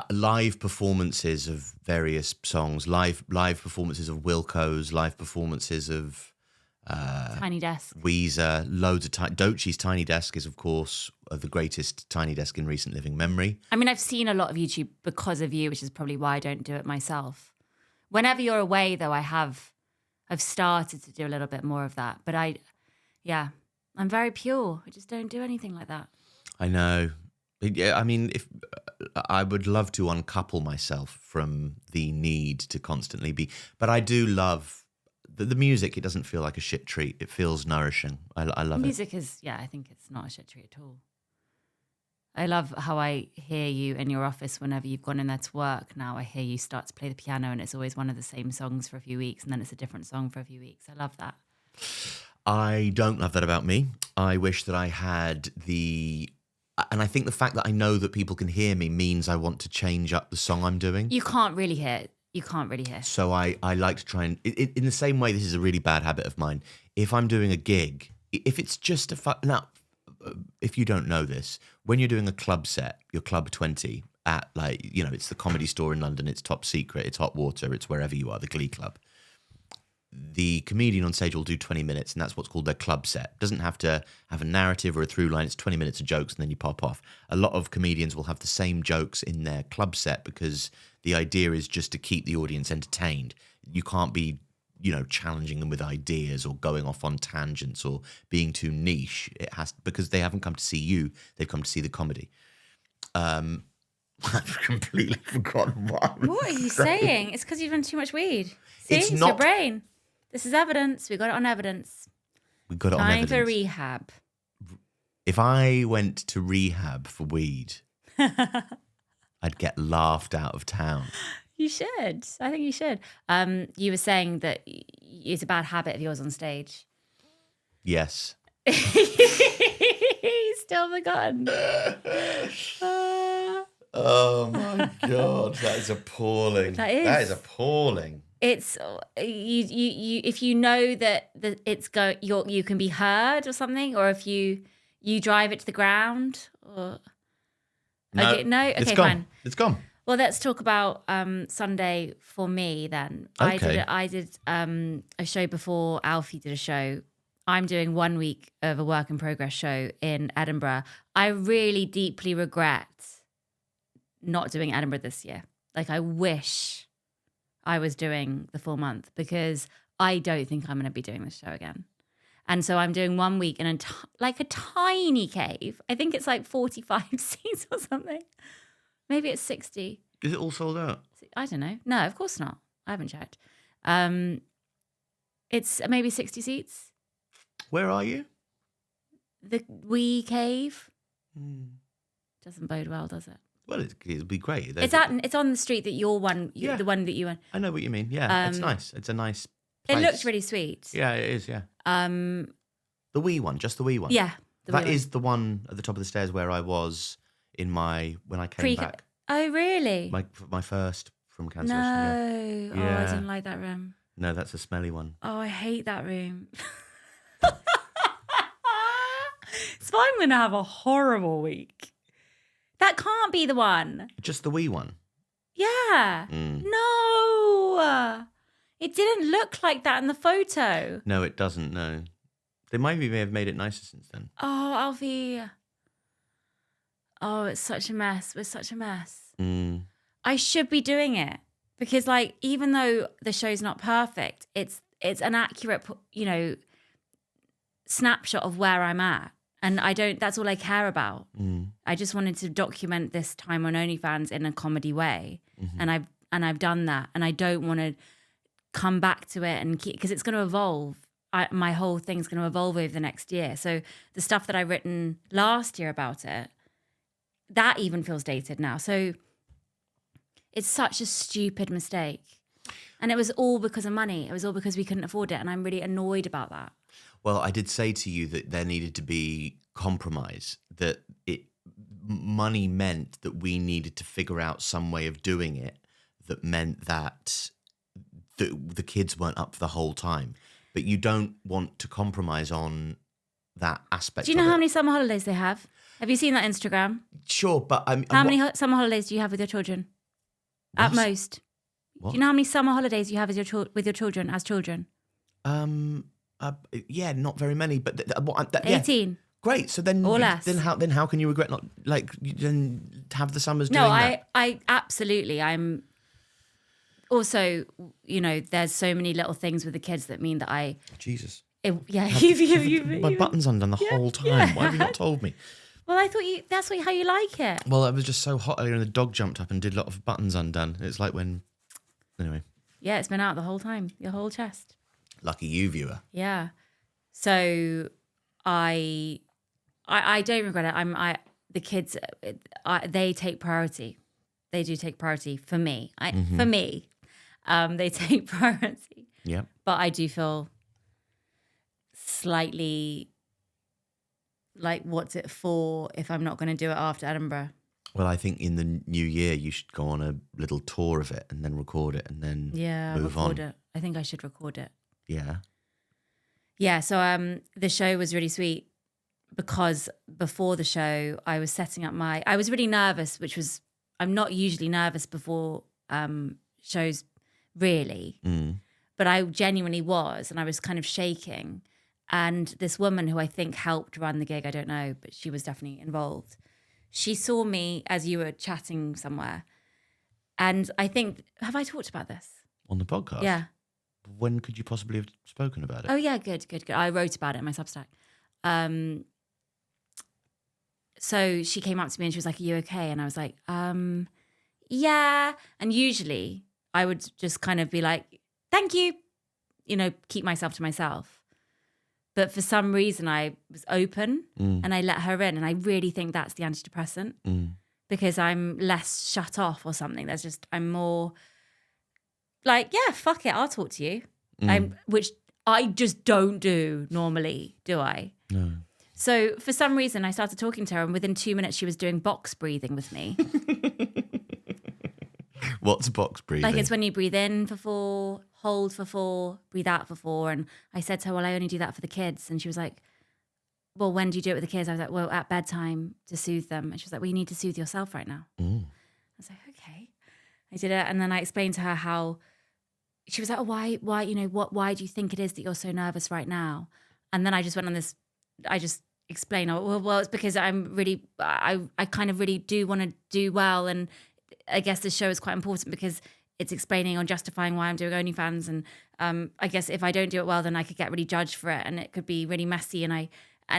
A: live performances of various songs, live performances of Wilco's, live performances of
B: Tiny Desk.
A: Weezer, loads of Doechie's Tiny Desk is, of course, the greatest Tiny Desk in recent living memory.
B: I mean, I've seen a lot of YouTube because of you, which is probably why I don't do it myself. Whenever you're away, though, I've started to do a little bit more of that. But I'm very pure. I just don't do anything like that.
A: I know. Yeah, I mean, if I would love to uncouple myself from the need to constantly be, but I do love the music. It doesn't feel like a shit treat. It feels nourishing. I love
B: music is, I think it's not a shit treat at all. I love how I hear you in your office whenever you've gone in there to work. Now I hear you start to play the piano and it's always one of the same songs for a few weeks and then it's a different song for a few weeks. I love that.
A: I don't love that about me. I wish that I had and I think the fact that I know that people can hear me means I want to change up the song I'm doing.
B: You can't really hear it. You can't really hear.
A: So I like to try and, in the same way, this is a really bad habit of mine. If I'm doing a gig, if it's just now, if you don't know this, when you're doing a club set, your Club 20 at it's the Comedy Store in London, it's Top Secret, it's Hot Water, it's wherever you are, the Glee Club. The comedian on stage will do 20 minutes and that's what's called their club set. Doesn't have to have a narrative or a through line. It's 20 minutes of jokes and then you pop off. A lot of comedians will have the same jokes in their club set because the idea is just to keep the audience entertained. You can't be, challenging them with ideas or going off on tangents or being too niche. It has, because they haven't come to see you, they've come to see the comedy. I've completely forgotten what I was
B: What are you saying? It's because you've done too much weed. See,
A: It's
B: it's
A: not-
B: your brain. This is evidence. We got it on evidence.
A: We got it on
B: Time
A: evidence.
B: for rehab.
A: If I went to rehab for weed, I'd get laughed out of town.
B: You should. I think you should. You were saying that it's a bad habit of yours on stage.
A: Yes.
B: He's still forgotten.
A: Oh my God, that is appalling.
B: That is
A: appalling.
B: It's you. If you know that you can be heard or something, or if you drive it to the ground, or
A: No,
B: okay, no,
A: it's
B: okay,
A: gone.
B: fine.
A: It's gone.
B: Well, let's talk about Sunday for me then.
A: Okay.
B: I did a show before ALFIE did a show. I'm doing 1 week of a work in progress show in Edinburgh. I really deeply regret not doing Edinburgh this year. Like, I wish I was doing the full month because I don't think I'm going to be doing this show again. And so I'm doing 1 week in a tiny cave. I think it's like 45 seats or something. Maybe it's 60.
A: Is it all sold out?
B: I don't know. No, of course not. I haven't checked. It's maybe 60 seats.
A: Where are you?
B: The wee cave. Doesn't bode well, does it?
A: Well, it'll be great.
B: It's on the street that you're one.
A: Yeah.
B: The one that you went.
A: I know what you mean. Yeah, it's nice. It's a nice place.
B: It looks really sweet.
A: Yeah, it is. Yeah.
B: The
A: wee one, just the wee one.
B: Yeah.
A: That is the one at the top of the stairs where I was when I came back.
B: Oh, really?
A: My first from cancellation.
B: No.
A: Yeah.
B: Oh, I
A: Yeah.
B: didn't like that room.
A: No, that's a smelly one.
B: Oh, I hate that room. So I'm going to have a horrible week. That can't be the one.
A: Just the wee one.
B: Yeah. No. It didn't look like that in the photo.
A: No, it doesn't, no. They may have made it nicer since then.
B: Oh, Alfie. Oh, it's such a mess. We're such a mess. I should be doing it because, like, even though the show's not perfect, it's an accurate, snapshot of where I'm at. And that's all I care about. I just wanted to document this time on OnlyFans in a comedy way. And I've done that. And I don't want to come back to it and keep, because it's going to evolve. My whole thing's going to evolve over the next year. So the stuff that I've written last year about it, that even feels dated now. So it's such a stupid mistake. And it was all because of money. It was all because we couldn't afford it. And I'm really annoyed about that.
A: Well, I did say to you that there needed to be compromise, that money meant that we needed to figure out some way of doing it that meant that the kids weren't up for the whole time. But you don't want to compromise on that aspect.
B: Do you know how many summer holidays they have? Have you seen that Instagram?
A: Sure, but
B: how many summer holidays do you have with your children?
A: What?
B: At most.
A: What?
B: Do you know how many summer holidays you have with your children as children?
A: Yeah, not very many, but
B: 18.
A: Great. So then,
B: or less.
A: Then how can you regret not then have the summers
B: no,
A: doing that?
B: I absolutely. I'm also, there's so many little things with the kids that mean that
A: Jesus.
B: My
A: button's undone the whole time.
B: Yeah.
A: Why have you not told me?
B: Well, I thought that's how you like it.
A: Well, it was just so hot earlier and the dog jumped up and did a lot of buttons undone. It's like when, anyway.
B: Yeah, it's been out the whole time, your whole chest.
A: Lucky you, viewer.
B: Yeah. So I don't regret it. The kids, they take priority. They do take priority for me. For me, they take priority.
A: Yeah.
B: But I do feel slightly like, what's it for if I'm not going to do it after Edinburgh?
A: Well, I think in the new year you should go on a little tour of it and then record it and then move
B: record
A: on.
B: it. I think I should record it.
A: Yeah.
B: Yeah, so the show was really sweet because before the show I was setting up I was really nervous, I'm not usually nervous before shows really, but I genuinely was, and I was kind of shaking. And this woman who I think helped run the gig, I don't know, but she was definitely involved. She saw me as you were chatting somewhere. And I think, have I talked about this?
A: On the podcast?
B: Yeah.
A: When could you possibly have spoken about it?
B: Oh, yeah, good. I wrote about it in my Substack. So she came up to me and she was like, are you okay? And I was like, yeah. And usually I would just kind of be like, thank you, keep myself to myself. But for some reason I was open and I let her in. And I really think that's the antidepressant because I'm less shut off or something. I'm more like, yeah, fuck it, I'll talk to you. Which I just don't do normally, do I?
A: No.
B: So for some reason I started talking to her and within 2 minutes she was doing box breathing with me.
A: What's box breathing?
B: Like it's when you breathe in for 4, hold for 4, breathe out for 4. And I said to her, well, I only do that for the kids. And she was like, well, when do you do it with the kids? I was like, well, at bedtime to soothe them. And she was like, well, you need to soothe yourself right now. I was like, okay. I did it. And then I explained to her how, she was like, oh, why, why do you think it is that you're so nervous right now? And then I just went on this, I just explained, well, it's because I'm really, I kind of really do want to do well. And I guess this show is quite important because it's explaining or justifying why I'm doing OnlyFans. And I guess if I don't do it well, then I could get really judged for it and it could be really messy. And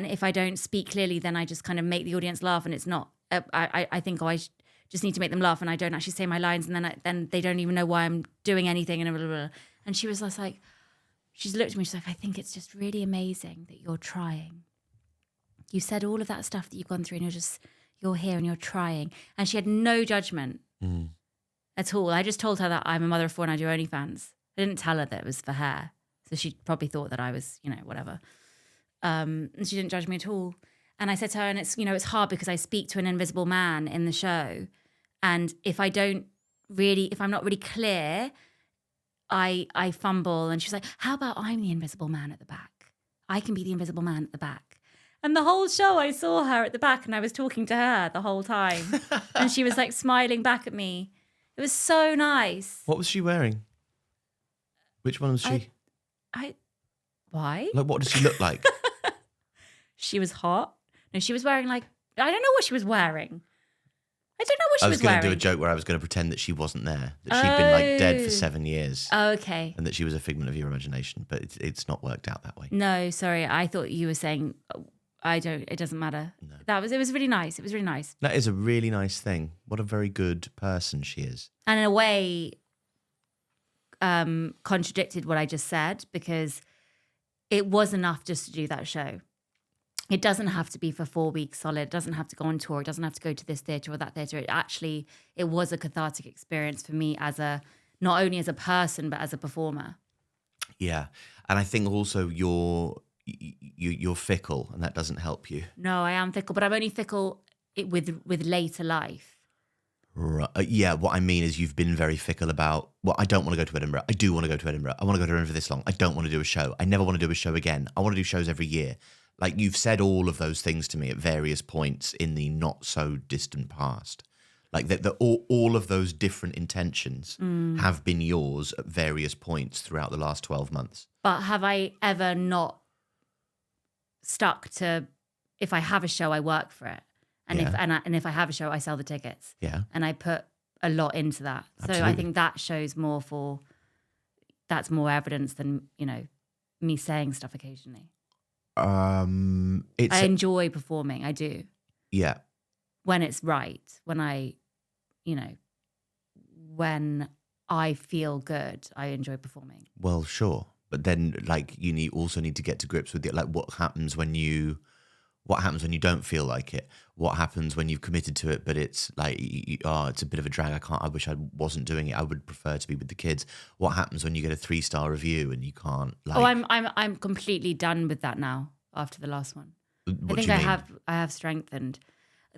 B: if I don't speak clearly, then I just kind of make the audience laugh and it's not, I think, I just need to make them laugh and I don't actually say my lines and then they don't even know why I'm doing anything and blah, blah, blah. And she was just like, she's looked at me, she's like, I think it's just really amazing that you're trying. You said all of that stuff that you've gone through and you're here and you're trying. And she had no judgment at all. I just told her that I'm a mother of 4 and I do OnlyFans. I didn't tell her that it was for her. So she probably thought that I was, whatever. And she didn't judge me at all. And I said to her, and it's, it's hard because I speak to an invisible man in the show. And if I'm not really clear, I fumble. And she's like, how about I'm the invisible man at the back? I can be the invisible man at the back. And the whole show I saw her at the back and I was talking to her the whole time. And she was like smiling back at me. It was so nice.
A: What was she wearing? Which one was she?
B: Why?
A: Like, what does she look like?
B: She was hot. No, she was wearing I don't know what she was wearing. I don't know what she was wearing.
A: I was going to do a joke where I was going to pretend that she wasn't there, that she'd been dead for 7 years.
B: Oh, okay.
A: And that she was a figment of your imagination, but it's not worked out that way.
B: No, sorry. I thought you were saying, it doesn't matter. No. It was really nice. It was really nice.
A: That is a really nice thing. What a very good person she is.
B: And in a way, contradicted what I just said, because it was enough just to do that show. It doesn't have to be for 4 weeks solid. It doesn't have to go on tour. It doesn't have to go to this theatre or that theatre. It was a cathartic experience for me not only as a person, but as a performer.
A: Yeah. And I think also you're fickle, and that doesn't help you.
B: No, I am fickle, but I'm only fickle with later life.
A: Right. Yeah, what I mean is you've been very fickle about, well, I don't want to go to Edinburgh. I do want to go to Edinburgh. I want to go to Edinburgh for this long. I don't want to do a show. I never want to do a show again. I want to do shows every year. Like, you've said all of those things to me at various points in the not so distant past. Like that, all of those different intentions have been yours at various points throughout the last 12 months.
B: But have I ever not stuck to, if I have a show, I work for it. And if I have a show, I sell the tickets.
A: Yeah.
B: And I put a lot into that.
A: Absolutely.
B: So I think that shows that's more evidence than, me saying stuff occasionally. I enjoy performing. I do.
A: Yeah.
B: When it's right, when I feel good, I enjoy performing.
A: Well, sure. But then, like, you also need to get to grips with it. Like, what happens when you don't feel like it? What happens when you've committed to it, but it's like, it's a bit of a drag. I wish I wasn't doing it. I would prefer to be with the kids. What happens when you get a 3-star review and you can't, like...
B: Oh, I'm completely done with that now after the last one.
A: What
B: I think
A: do you mean?
B: I have strengthened.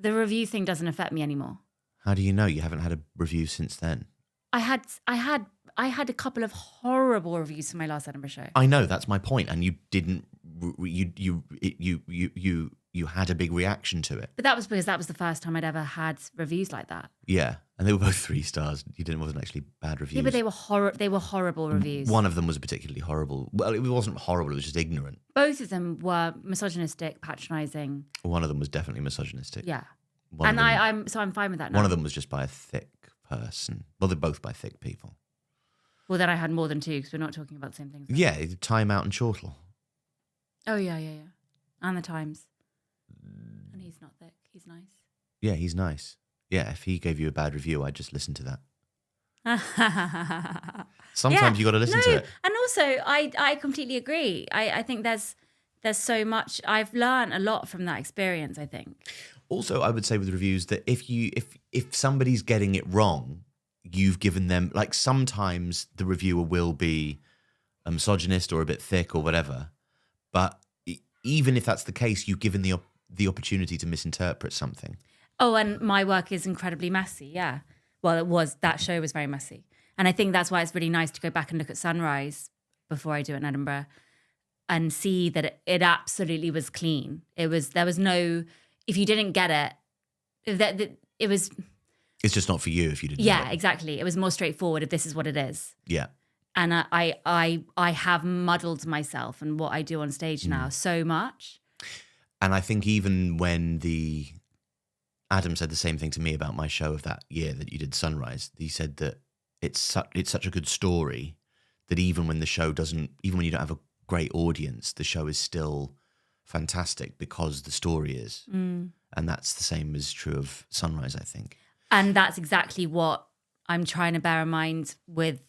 B: The review thing doesn't affect me anymore.
A: How do you know? You haven't had a review since then.
B: I had a couple of horrible reviews for my last Edinburgh show.
A: I know, that's my point, and you didn't. You had a big reaction to it.
B: But that was because that was the first time I'd ever had reviews like that.
A: Yeah, and they were both 3 stars. Wasn't actually bad reviews.
B: Yeah, but they were horrible reviews.
A: One of them was particularly horrible. Well, it wasn't horrible. It was just ignorant.
B: Both of them were misogynistic, patronising.
A: One of them was definitely misogynistic.
B: Yeah,
A: I'm
B: fine with that now.
A: One of them was just by a thick person. Well, they're both by thick people.
B: Well, then I had more than 2 because we're not talking about the same things.
A: Yeah, Time Out and Chortle.
B: Oh, yeah. And the Times. And he's not thick. He's nice.
A: Yeah, he's nice. Yeah, if he gave you a bad review, I'd just listen to that. Sometimes you got to listen to it.
B: And also, I completely agree. I think there's so much. I've learned a lot from that experience, I think.
A: Also, I would say with reviews that if somebody's getting it wrong, you've given them, like, sometimes the reviewer will be a misogynist or a bit thick or whatever, but even if that's the case, you've given the opportunity to misinterpret something.
B: Oh, and my work is incredibly messy, yeah. Well, that show was very messy. And I think that's why it's really nice to go back and look at Sunrise before I do it in Edinburgh and see that it absolutely was clean. There was no, if you didn't get it, it was...
A: It's just not for you if you didn't know
B: Yeah,
A: it.
B: exactly. It was more straightforward if this is what it is.
A: Yeah.
B: And I have muddled myself and what I do on stage now so much.
A: And I think even when Adam said the same thing to me about my show of that year that you did Sunrise, he said that it's such a good story that even when you don't have a great audience, the show is still fantastic because the story is. And that's the same is true of Sunrise, I think.
B: And that's exactly what I'm trying to bear in mind with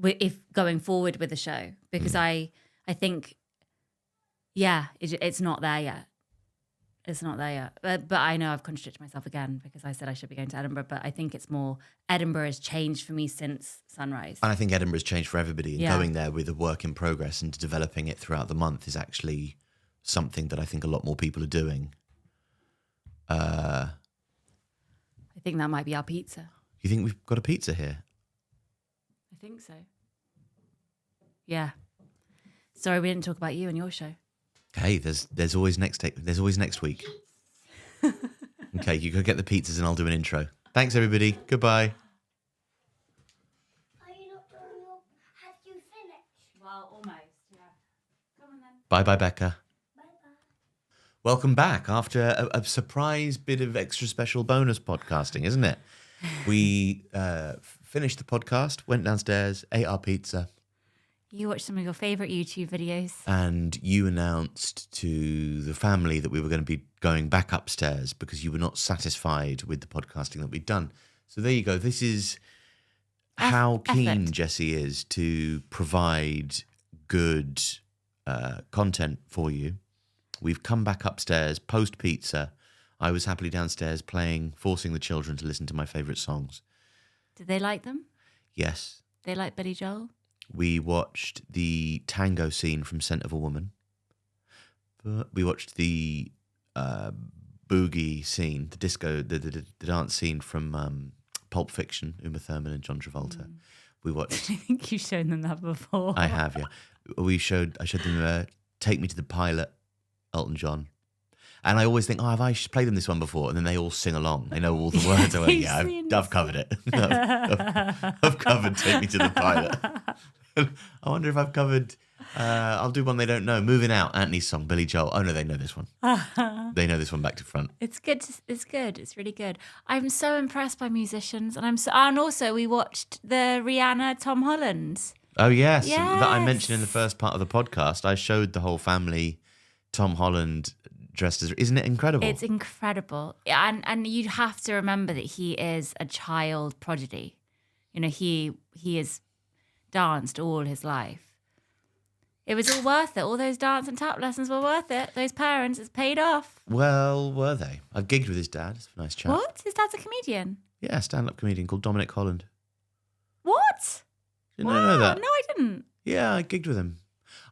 B: if going forward with the show, because I think, it's not there yet. It's not there yet. But I know I've contradicted myself again because I said I should be going to Edinburgh, but I think it's more Edinburgh has changed for me since Sunrise.
A: And I think Edinburgh's changed for everybody, and going there with a work in progress and developing it throughout the month is actually something that I think a lot more people are doing.
B: I think that might be our pizza.
A: You think we've got a pizza here?
B: I think so. Yeah. Sorry, we didn't talk about you and your show.
A: Hey, there's always next week. Okay, you go get the pizzas and I'll do an intro. Thanks, everybody. Goodbye. Bye-bye, Becca. Welcome back after a surprise bit of extra special bonus podcasting, isn't it? We finished the podcast, went downstairs, ate our pizza.
B: You watched some of your favourite YouTube videos.
A: And you announced to the family that we were going to be going back upstairs because you were not satisfied with the podcasting that we'd done. So there you go. This is how keen Jessie is to provide good content for you. We've come back upstairs post-pizza. I was happily downstairs forcing the children to listen to my favourite songs.
B: Did they like them?
A: Yes.
B: They like Billy Joel?
A: We watched the tango scene from Scent of a Woman. We watched the boogie scene, the disco, the dance scene from Pulp Fiction, Uma Thurman and John Travolta. We watched.
B: I think you've shown them that before.
A: I have, yeah. I showed them Take Me to the Pilot, Elton John. And I always think, have I played them this one before? And then they all sing along. They know all the words. I went, yeah, I've covered it. I've covered Take Me to the Pilot. I wonder if I've covered, I'll do one they don't know. Moving Out, Anthony's song, Billy Joel. Oh, no, they know this one. They know this one back to front.
B: It's good. It's good. It's really good. I'm so impressed by musicians. And also we watched the Rihanna Tom Holland.
A: Oh, yes. That I mentioned in the first part of the podcast. I showed the whole family Tom Holland dressed as, isn't it incredible?
B: It's incredible. And you have to remember that he is a child prodigy. You know, he has danced all his life. It was all worth it. All those dance and tap lessons were worth it. Those parents, it's paid off.
A: Well, were they? I've gigged with his dad. It's a nice chap.
B: What? His dad's a comedian?
A: Yeah, stand-up comedian called Dominic Holland.
B: What?
A: Didn't I know that?
B: No, I didn't.
A: Yeah, I gigged with him.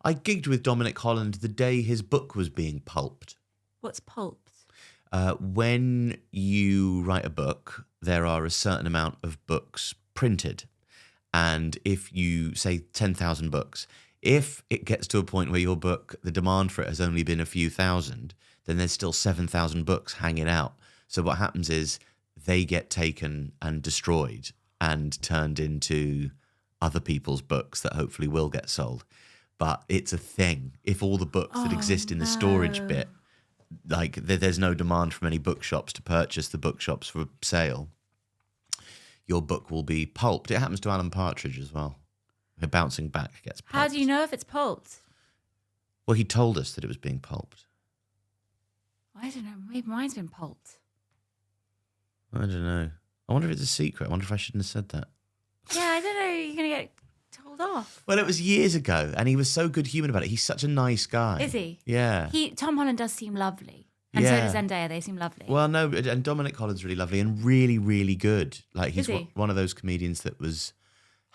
A: I gigged with Dominic Holland the day his book was being pulped.
B: What's pulped?
A: When you write a book, there are a certain amount of books printed. And if you say 10,000 books, if it gets to a point where your book, the demand for it has only been a few thousand, then there's still 7,000 books hanging out. So what happens is they get taken and destroyed and turned into other people's books that hopefully will get sold. But it's a thing. If all the books that exist in the storage bit, like there's no demand from any bookshops to purchase the bookshops for sale, your book will be pulped. It happens to Alan Partridge as well. Bouncing Back gets pulped.
B: How do you know if it's pulped?
A: Well, he told us that it was being pulped.
B: I don't know. Maybe mine's been pulped.
A: I don't know. I wonder if it's a secret. I wonder if I shouldn't have said that.
B: Yeah, I don't know. You're going to get told off.
A: Well, it was years ago, and he was so good-humoured about it. He's such a nice guy.
B: Is he?
A: Yeah.
B: Tom Holland does seem lovely. And so does Zendaya. They seem lovely.
A: Well, no, and Dominic Holland's really lovely and really, really good. Like, he's one of those comedians that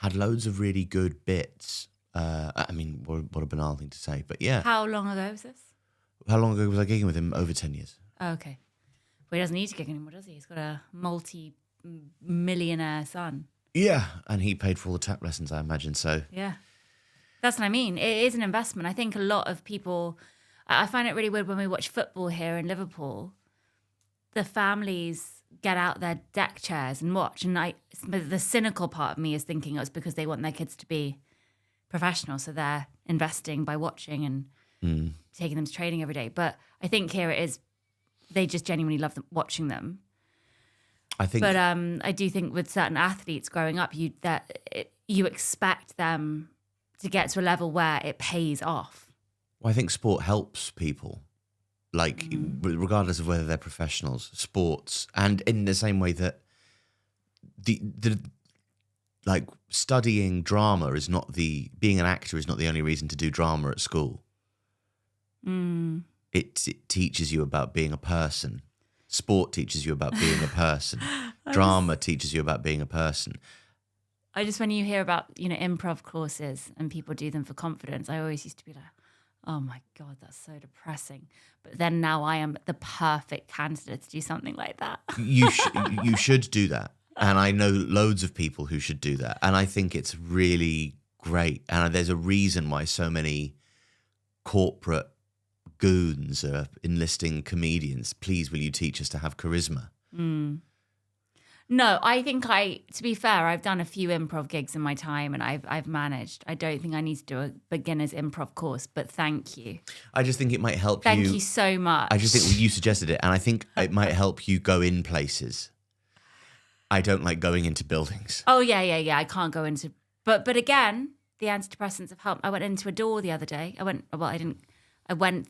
A: had loads of really good bits. I mean, what a banal thing to say, but yeah.
B: How long ago was this?
A: How long ago was I gigging with him? Over 10 years.
B: Oh, okay. Well, he doesn't need to gig anymore, does he? He's got a multi-millionaire son.
A: Yeah, and he paid for all the tap lessons, I imagine, so.
B: Yeah. That's what I mean. It is an investment. I think a lot of people... I find it really weird when we watch football here in Liverpool. The families get out their deck chairs and watch. And the cynical part of me is thinking it's because they want their kids to be professional. So they're investing by watching and taking them to training every day. But I think here it is, they just genuinely love watching them. But I do think with certain athletes growing up, you expect them to get to a level where it pays off.
A: Well, I think sport helps people, like regardless of whether they're professionals, sports, and in the same way that the like studying drama is not being an actor is not the only reason to do drama at school. It teaches you about being a person. Sport teaches you about being a person. Drama teaches you about being a person.
B: When you hear about, improv courses and people do them for confidence, I always used to be like, oh my God, that's so depressing. But then now I am the perfect candidate to do something like that. You
A: should do that. And I know loads of people who should do that. And I think it's really great. And there's a reason why so many corporate goons are enlisting comedians. Please, will you teach us to have charisma?
B: No, I think to be fair, I've done a few improv gigs in my time and I've managed. I don't think I need to do a beginner's improv course, but thank you.
A: I just think it might help you.
B: Thank you so much.
A: I just think you suggested it, and I think it might help you go in places. I don't like going into buildings.
B: Oh, yeah. I can't go into... But again, the antidepressants have helped. I went into a door the other day. I went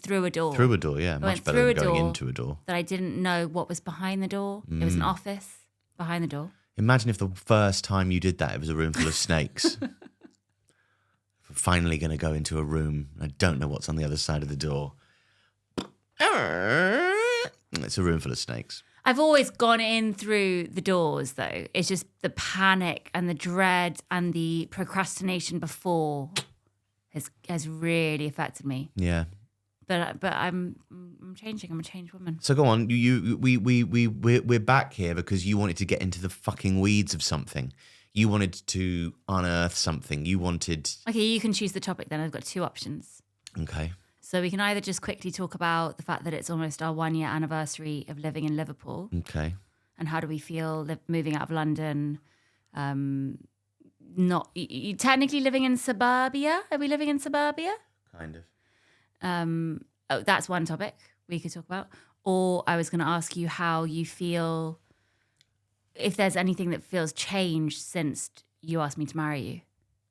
B: through a door.
A: Through a door, yeah. Much better than going into a door.
B: That I didn't know what was behind the door. It was an office behind the door.
A: Imagine if the first time you did that, it was a room full of snakes. We're finally going to go into a room. I don't know what's on the other side of the door. It's a room full of snakes.
B: I've always gone in through the doors, though. It's just the panic and the dread and the procrastination before has really affected me.
A: Yeah.
B: But I'm changing. I'm a changed woman.
A: So go on. We're back here because you wanted to get into the fucking weeds of something. You wanted to unearth something. You wanted.
B: Okay, you can choose the topic then. I've got two options.
A: Okay.
B: So we can either just quickly talk about the fact that it's almost our 1 year anniversary of living in Liverpool.
A: Okay.
B: And how do we feel moving out of London? Not you technically living in suburbia. Are we living in suburbia?
A: Kind of.
B: That's one topic we could talk about. Or I was going to ask you how you feel, if there's anything that feels changed since you asked me to marry you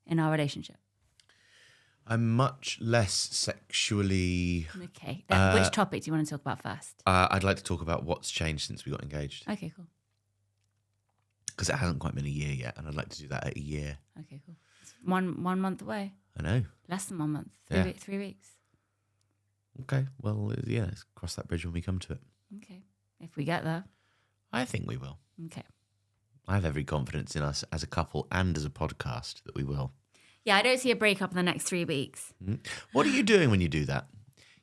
B: in our relationship.
A: I'm much less sexually...
B: Okay. Which topic do you want to talk about first?
A: I'd like to talk about what's changed since we got engaged.
B: Okay, cool.
A: Because it hasn't quite been a year yet, and I'd like to do that at a year.
B: Okay, cool. It's one month away.
A: I know.
B: Less than 1 month. 3 weeks.
A: Okay, well, yeah, let's cross that bridge when we come to it.
B: Okay. If we get there.
A: I think we will.
B: Okay.
A: I have every confidence in us as a couple and as a podcast that we will.
B: Yeah, I don't see a breakup in the next 3 weeks.
A: Mm. What are you doing when you do that?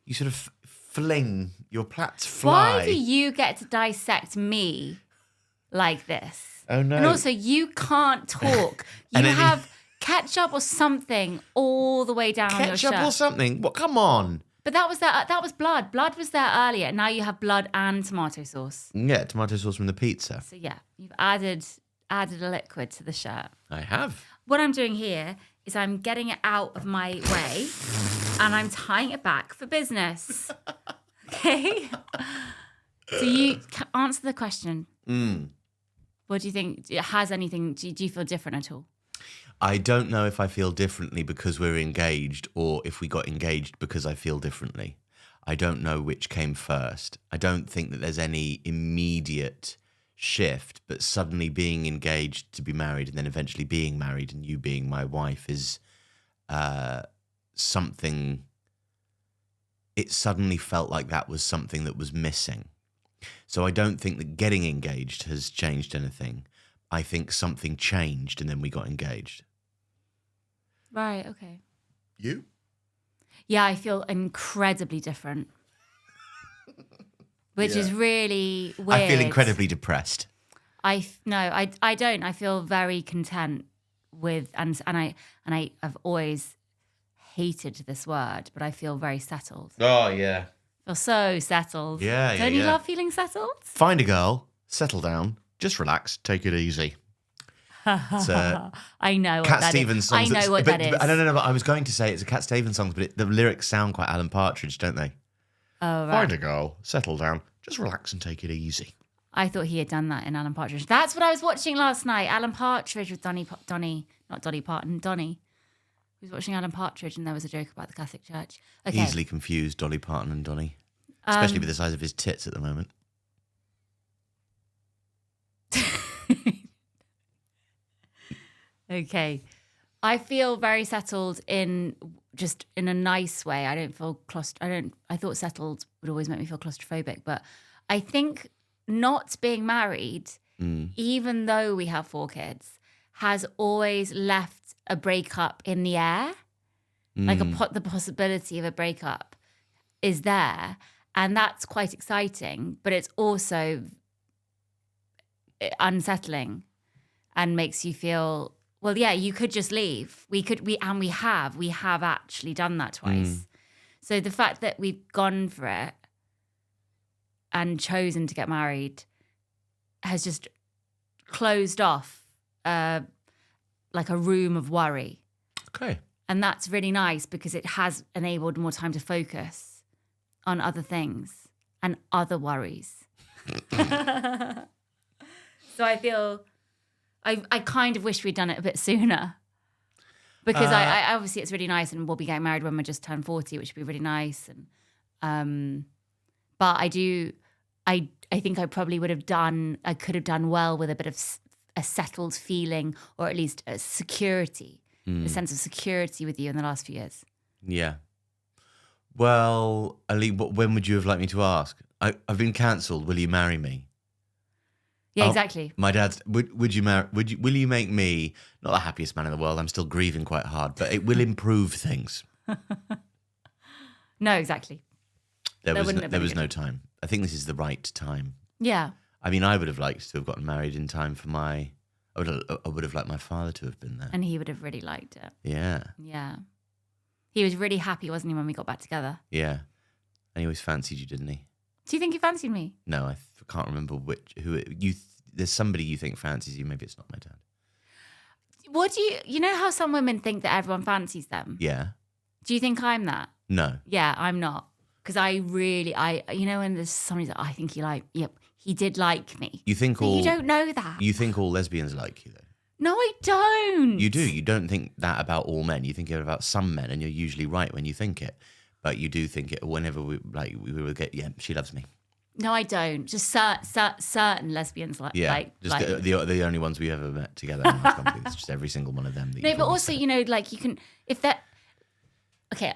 A: You sort of fling, your plaits fly.
B: Why do you get to dissect me like this?
A: Oh, no.
B: And also, you can't talk. You have ketchup or something all the way down on your shirt.
A: Ketchup or something? What? Come on.
B: But that was blood. Blood was there earlier. Now you have blood and tomato sauce.
A: Yeah, tomato sauce from the pizza.
B: So yeah, you've added a liquid to the shirt.
A: I have.
B: What I'm doing here is I'm getting it out of my way and I'm tying it back for business. Okay? So you answer the question. What do you think? Has anything, do you feel different at all?
A: I don't know if I feel differently because we're engaged or if we got engaged because I feel differently. I don't know which came first. I don't think that there's any immediate shift, but suddenly being engaged to be married and then eventually being married and you being my wife is something. It suddenly felt like that was something that was missing. So I don't think that getting engaged has changed anything. I think something changed and then we got engaged.
B: Right, okay.
A: You?
B: Yeah, I feel incredibly different. Which is really weird.
A: I feel incredibly depressed.
B: I don't. I feel very content with, and I've always hated this word, but I feel very settled.
A: Oh, yeah.
B: I feel so settled.
A: Yeah,
B: Don't you love feeling settled?
A: Find a girl, settle down, just relax, take it easy. It's
B: I know what
A: Cat
B: that
A: Stevens
B: is.
A: songs.
B: I know what that is.
A: But I don't know. But I was going to say it's a Cat Stevens song, but the lyrics sound quite Alan Partridge, don't they?
B: Oh, right.
A: Find a girl, settle down, just relax and take it easy.
B: I thought he had done that in Alan Partridge. That's what I was watching last night. Alan Partridge with Donny, not Dolly Parton, Donny. I was watching Alan Partridge and there was a joke about the Catholic Church. Okay.
A: Easily confused Dolly Parton and Donny, especially with the size of his tits at the moment.
B: Okay. I feel very settled in a nice way. I don't feel I thought settled would always make me feel claustrophobic, but I think not being married, even though we have 4 kids, has always left a breakup in the air. Like the possibility of a breakup is there. And that's quite exciting, but it's also unsettling and makes you feel, well, yeah, you could just leave. We have actually done that twice. So the fact that we've gone for it and chosen to get married has just closed off, like a room of worry.
A: Okay.
B: And that's really nice because it has enabled more time to focus on other things and other worries. So I feel I kind of wish we'd done it a bit sooner. Because I obviously it's really nice, and we'll be getting married when we're just turned 40, which would be really nice. And but I think I probably could have done well with a bit of a settled feeling, or at least a security, a sense of security with you in the last few years.
A: Yeah. Well, Ali, when would you have liked me to ask? I've been cancelled. Will you marry me?
B: Yeah, exactly.
A: My dad's. Would you marry? Will you make me not the happiest man in the world? I'm still grieving quite hard, but it will improve things.
B: No, exactly.
A: There was no time. I think this is the right time.
B: Yeah.
A: I mean, I would have liked to have gotten married in time for I would have liked my father to have been there.
B: And he would have really liked it.
A: Yeah.
B: Yeah. He was really happy, wasn't he, when we got back together?
A: Yeah. And he always fancied you, didn't he?
B: Do you think he fancied me?
A: No, I can't remember there's somebody you think fancies you. Maybe it's not my dad.
B: What do you know how some women think that everyone fancies them?
A: Yeah.
B: Do you think I'm that?
A: No.
B: Yeah, I'm not. Because when there's somebody that I think he did like me.
A: You think
B: but you don't know that.
A: You think all lesbians like you, though?
B: No, I don't.
A: You do. You don't think that about all men. You think it about some men, and you're usually right when you think it. But you do think it whenever we will get, she loves me.
B: No, I don't. Just certain lesbians
A: the only ones we ever met together. In this company. It's just every single one of them.
B: No, but also, you can, if that, okay.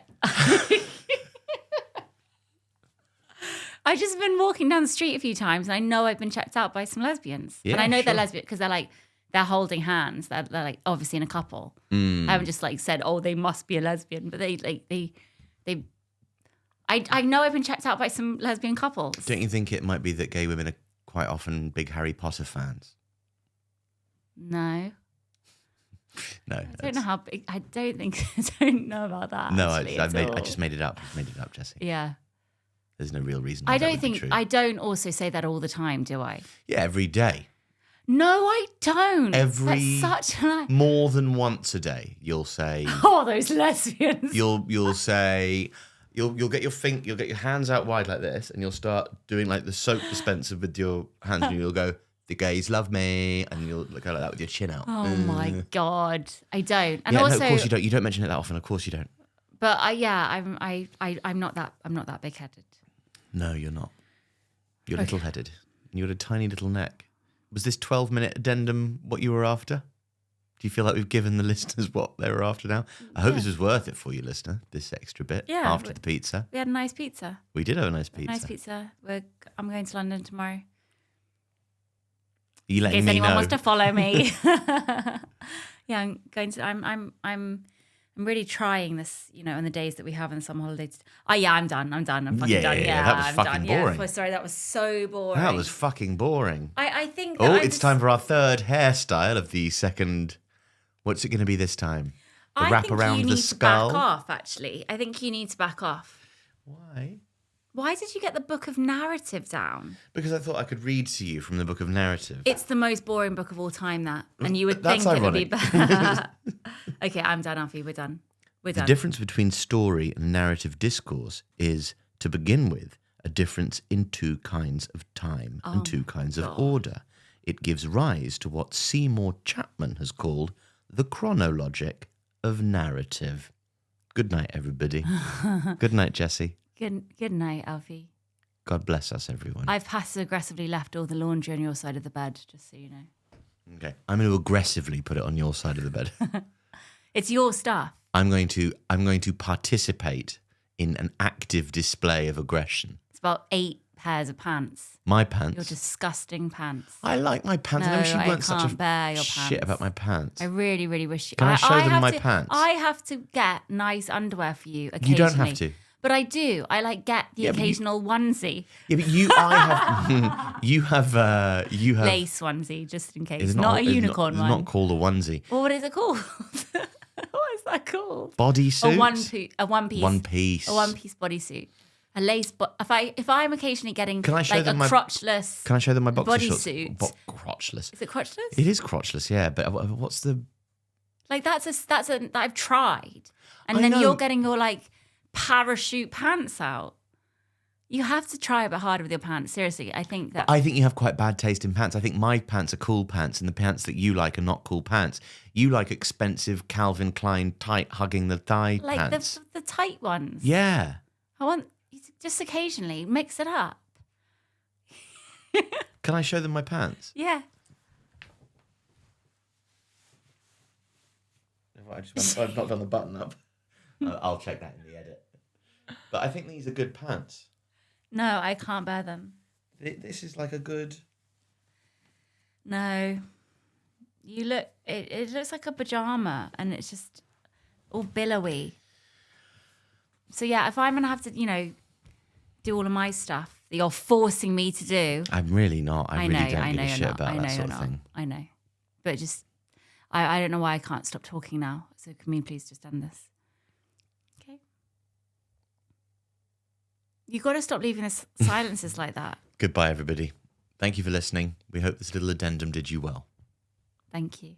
B: I've just been walking down the street a few times, and I know I've been checked out by some lesbians.
A: Yeah,
B: and I know
A: sure. They're
B: lesbian because they're holding hands. They're like obviously in a couple. I haven't just said, oh, they must be a lesbian, but I know I've been checked out by some lesbian couples.
A: Don't you think it might be that gay women are quite often big Harry Potter fans?
B: No.
A: No.
B: I don't know how big. I don't know about that.
A: No,
B: actually,
A: I just made it up. I made it up, Jessie.
B: Yeah.
A: There's no real reason.
B: I don't also say that all the time, do I?
A: Yeah, every day.
B: No, I don't.
A: That's
B: such a lie.
A: More than once a day, you'll say.
B: Oh, those lesbians.
A: You'll say. You'll get your hands out wide like this, and you'll start doing like the soap dispenser with your hands, and you'll go, "The gays love me," and you'll go like that with your chin out.
B: Oh my God, I don't. And
A: yeah,
B: also,
A: no, of course you don't. You don't mention it that often. Of course you don't.
B: But I'm not that big-headed.
A: No, you're not. You're little-headed. And you had a tiny little neck. Was this 12-minute addendum what you were after? Do you feel like we've given the listeners what they were after now? I hope this was worth it for you, listener, this extra bit after the pizza.
B: We had a nice pizza.
A: We did have a nice pizza.
B: I'm going to London tomorrow.
A: Are you letting
B: in case
A: me
B: anyone
A: know?
B: wants to follow me. Yeah, I'm going to. I'm really trying this, on the days that we have in the summer holidays. Oh yeah, I'm done. I'm fucking done.
A: Yeah, that was
B: I'm
A: fucking
B: done.
A: boring.
B: Yeah, sorry, that was so boring.
A: That was fucking boring.
B: I think.
A: It's time for our third hairstyle of the second. What's it going to be this time? The wrap around the skull.
B: To back off. Actually, I think you need to back off.
A: Why?
B: Why did you get the book of narrative down?
A: Because I thought I could read to you from the book of narrative.
B: It's the most boring book of all time, and you would
A: That's
B: think
A: ironic.
B: it would be better. Okay, I'm done, Alfie. We're done.
A: The difference between story and narrative discourse is, to begin with, a difference in two kinds of time and two kinds of order. It gives rise to what Seymour Chapman has called the chronologic of narrative. Good night, everybody. Good night, Jessie.
B: Good night, Alfie.
A: God bless us, everyone.
B: I've passive-aggressively left all the laundry on your side of the bed, just so you know.
A: Okay. I'm going to aggressively put it on your side of the bed.
B: It's your stuff.
A: I'm going to participate in an active display of aggression.
B: It's about 8 pairs of pants.
A: My pants.
B: Your disgusting pants.
A: I like my pants.
B: No,
A: I wish you weren't
B: can't
A: such a
B: bear your
A: shit
B: pants.
A: about my pants.
B: I really, really wish you.
A: Can I show them my
B: to,
A: pants?
B: I have to get nice underwear for you occasionally.
A: You don't have to.
B: But I do. I get the occasional onesie.
A: Yeah, but you have
B: Lace onesie, just in case. Not a unicorn one.
A: It's not called a onesie.
B: Well, what is it called? What is that called?
A: Bodysuit?
B: A one piece.
A: One piece.
B: A one-piece bodysuit. a lace, but if I'm occasionally getting
A: Can I show
B: like a
A: them my-
B: crotchless
A: Can I show them my boxer shorts?
B: bodysuit.
A: Crotchless.
B: Is it crotchless?
A: It is crotchless, yeah. But what's the...
B: Like that's a that I've tried, and
A: I
B: then
A: know.
B: you're getting your like parachute pants out. You have to try a bit harder with your pants. Seriously, I think
A: you have quite bad taste in pants. I think my pants are cool pants, and the pants that you like are not cool pants. You like expensive Calvin Klein tight hugging the thigh
B: like
A: pants.
B: the tight ones.
A: Yeah.
B: I want just occasionally mix it up.
A: Can I show them my pants?
B: Yeah.
A: I've not done the button up. I'll check that in the edit. But I think these are good pants.
B: No, I can't bear them.
A: This is like a good...
B: No. You look, it looks like a pajama and it's just all billowy. So yeah, if I'm going to have to, do all of my stuff that you're forcing me to do.
A: I'm really not. I really don't give a shit
B: you're
A: about
B: not.
A: that sort of thing.
B: I know. But just, I don't know why I can't stop talking now. So can we please just end this? Okay. You got to stop leaving us silences like that.
A: Goodbye, everybody. Thank you for listening. We hope this little addendum did you well.
B: Thank you.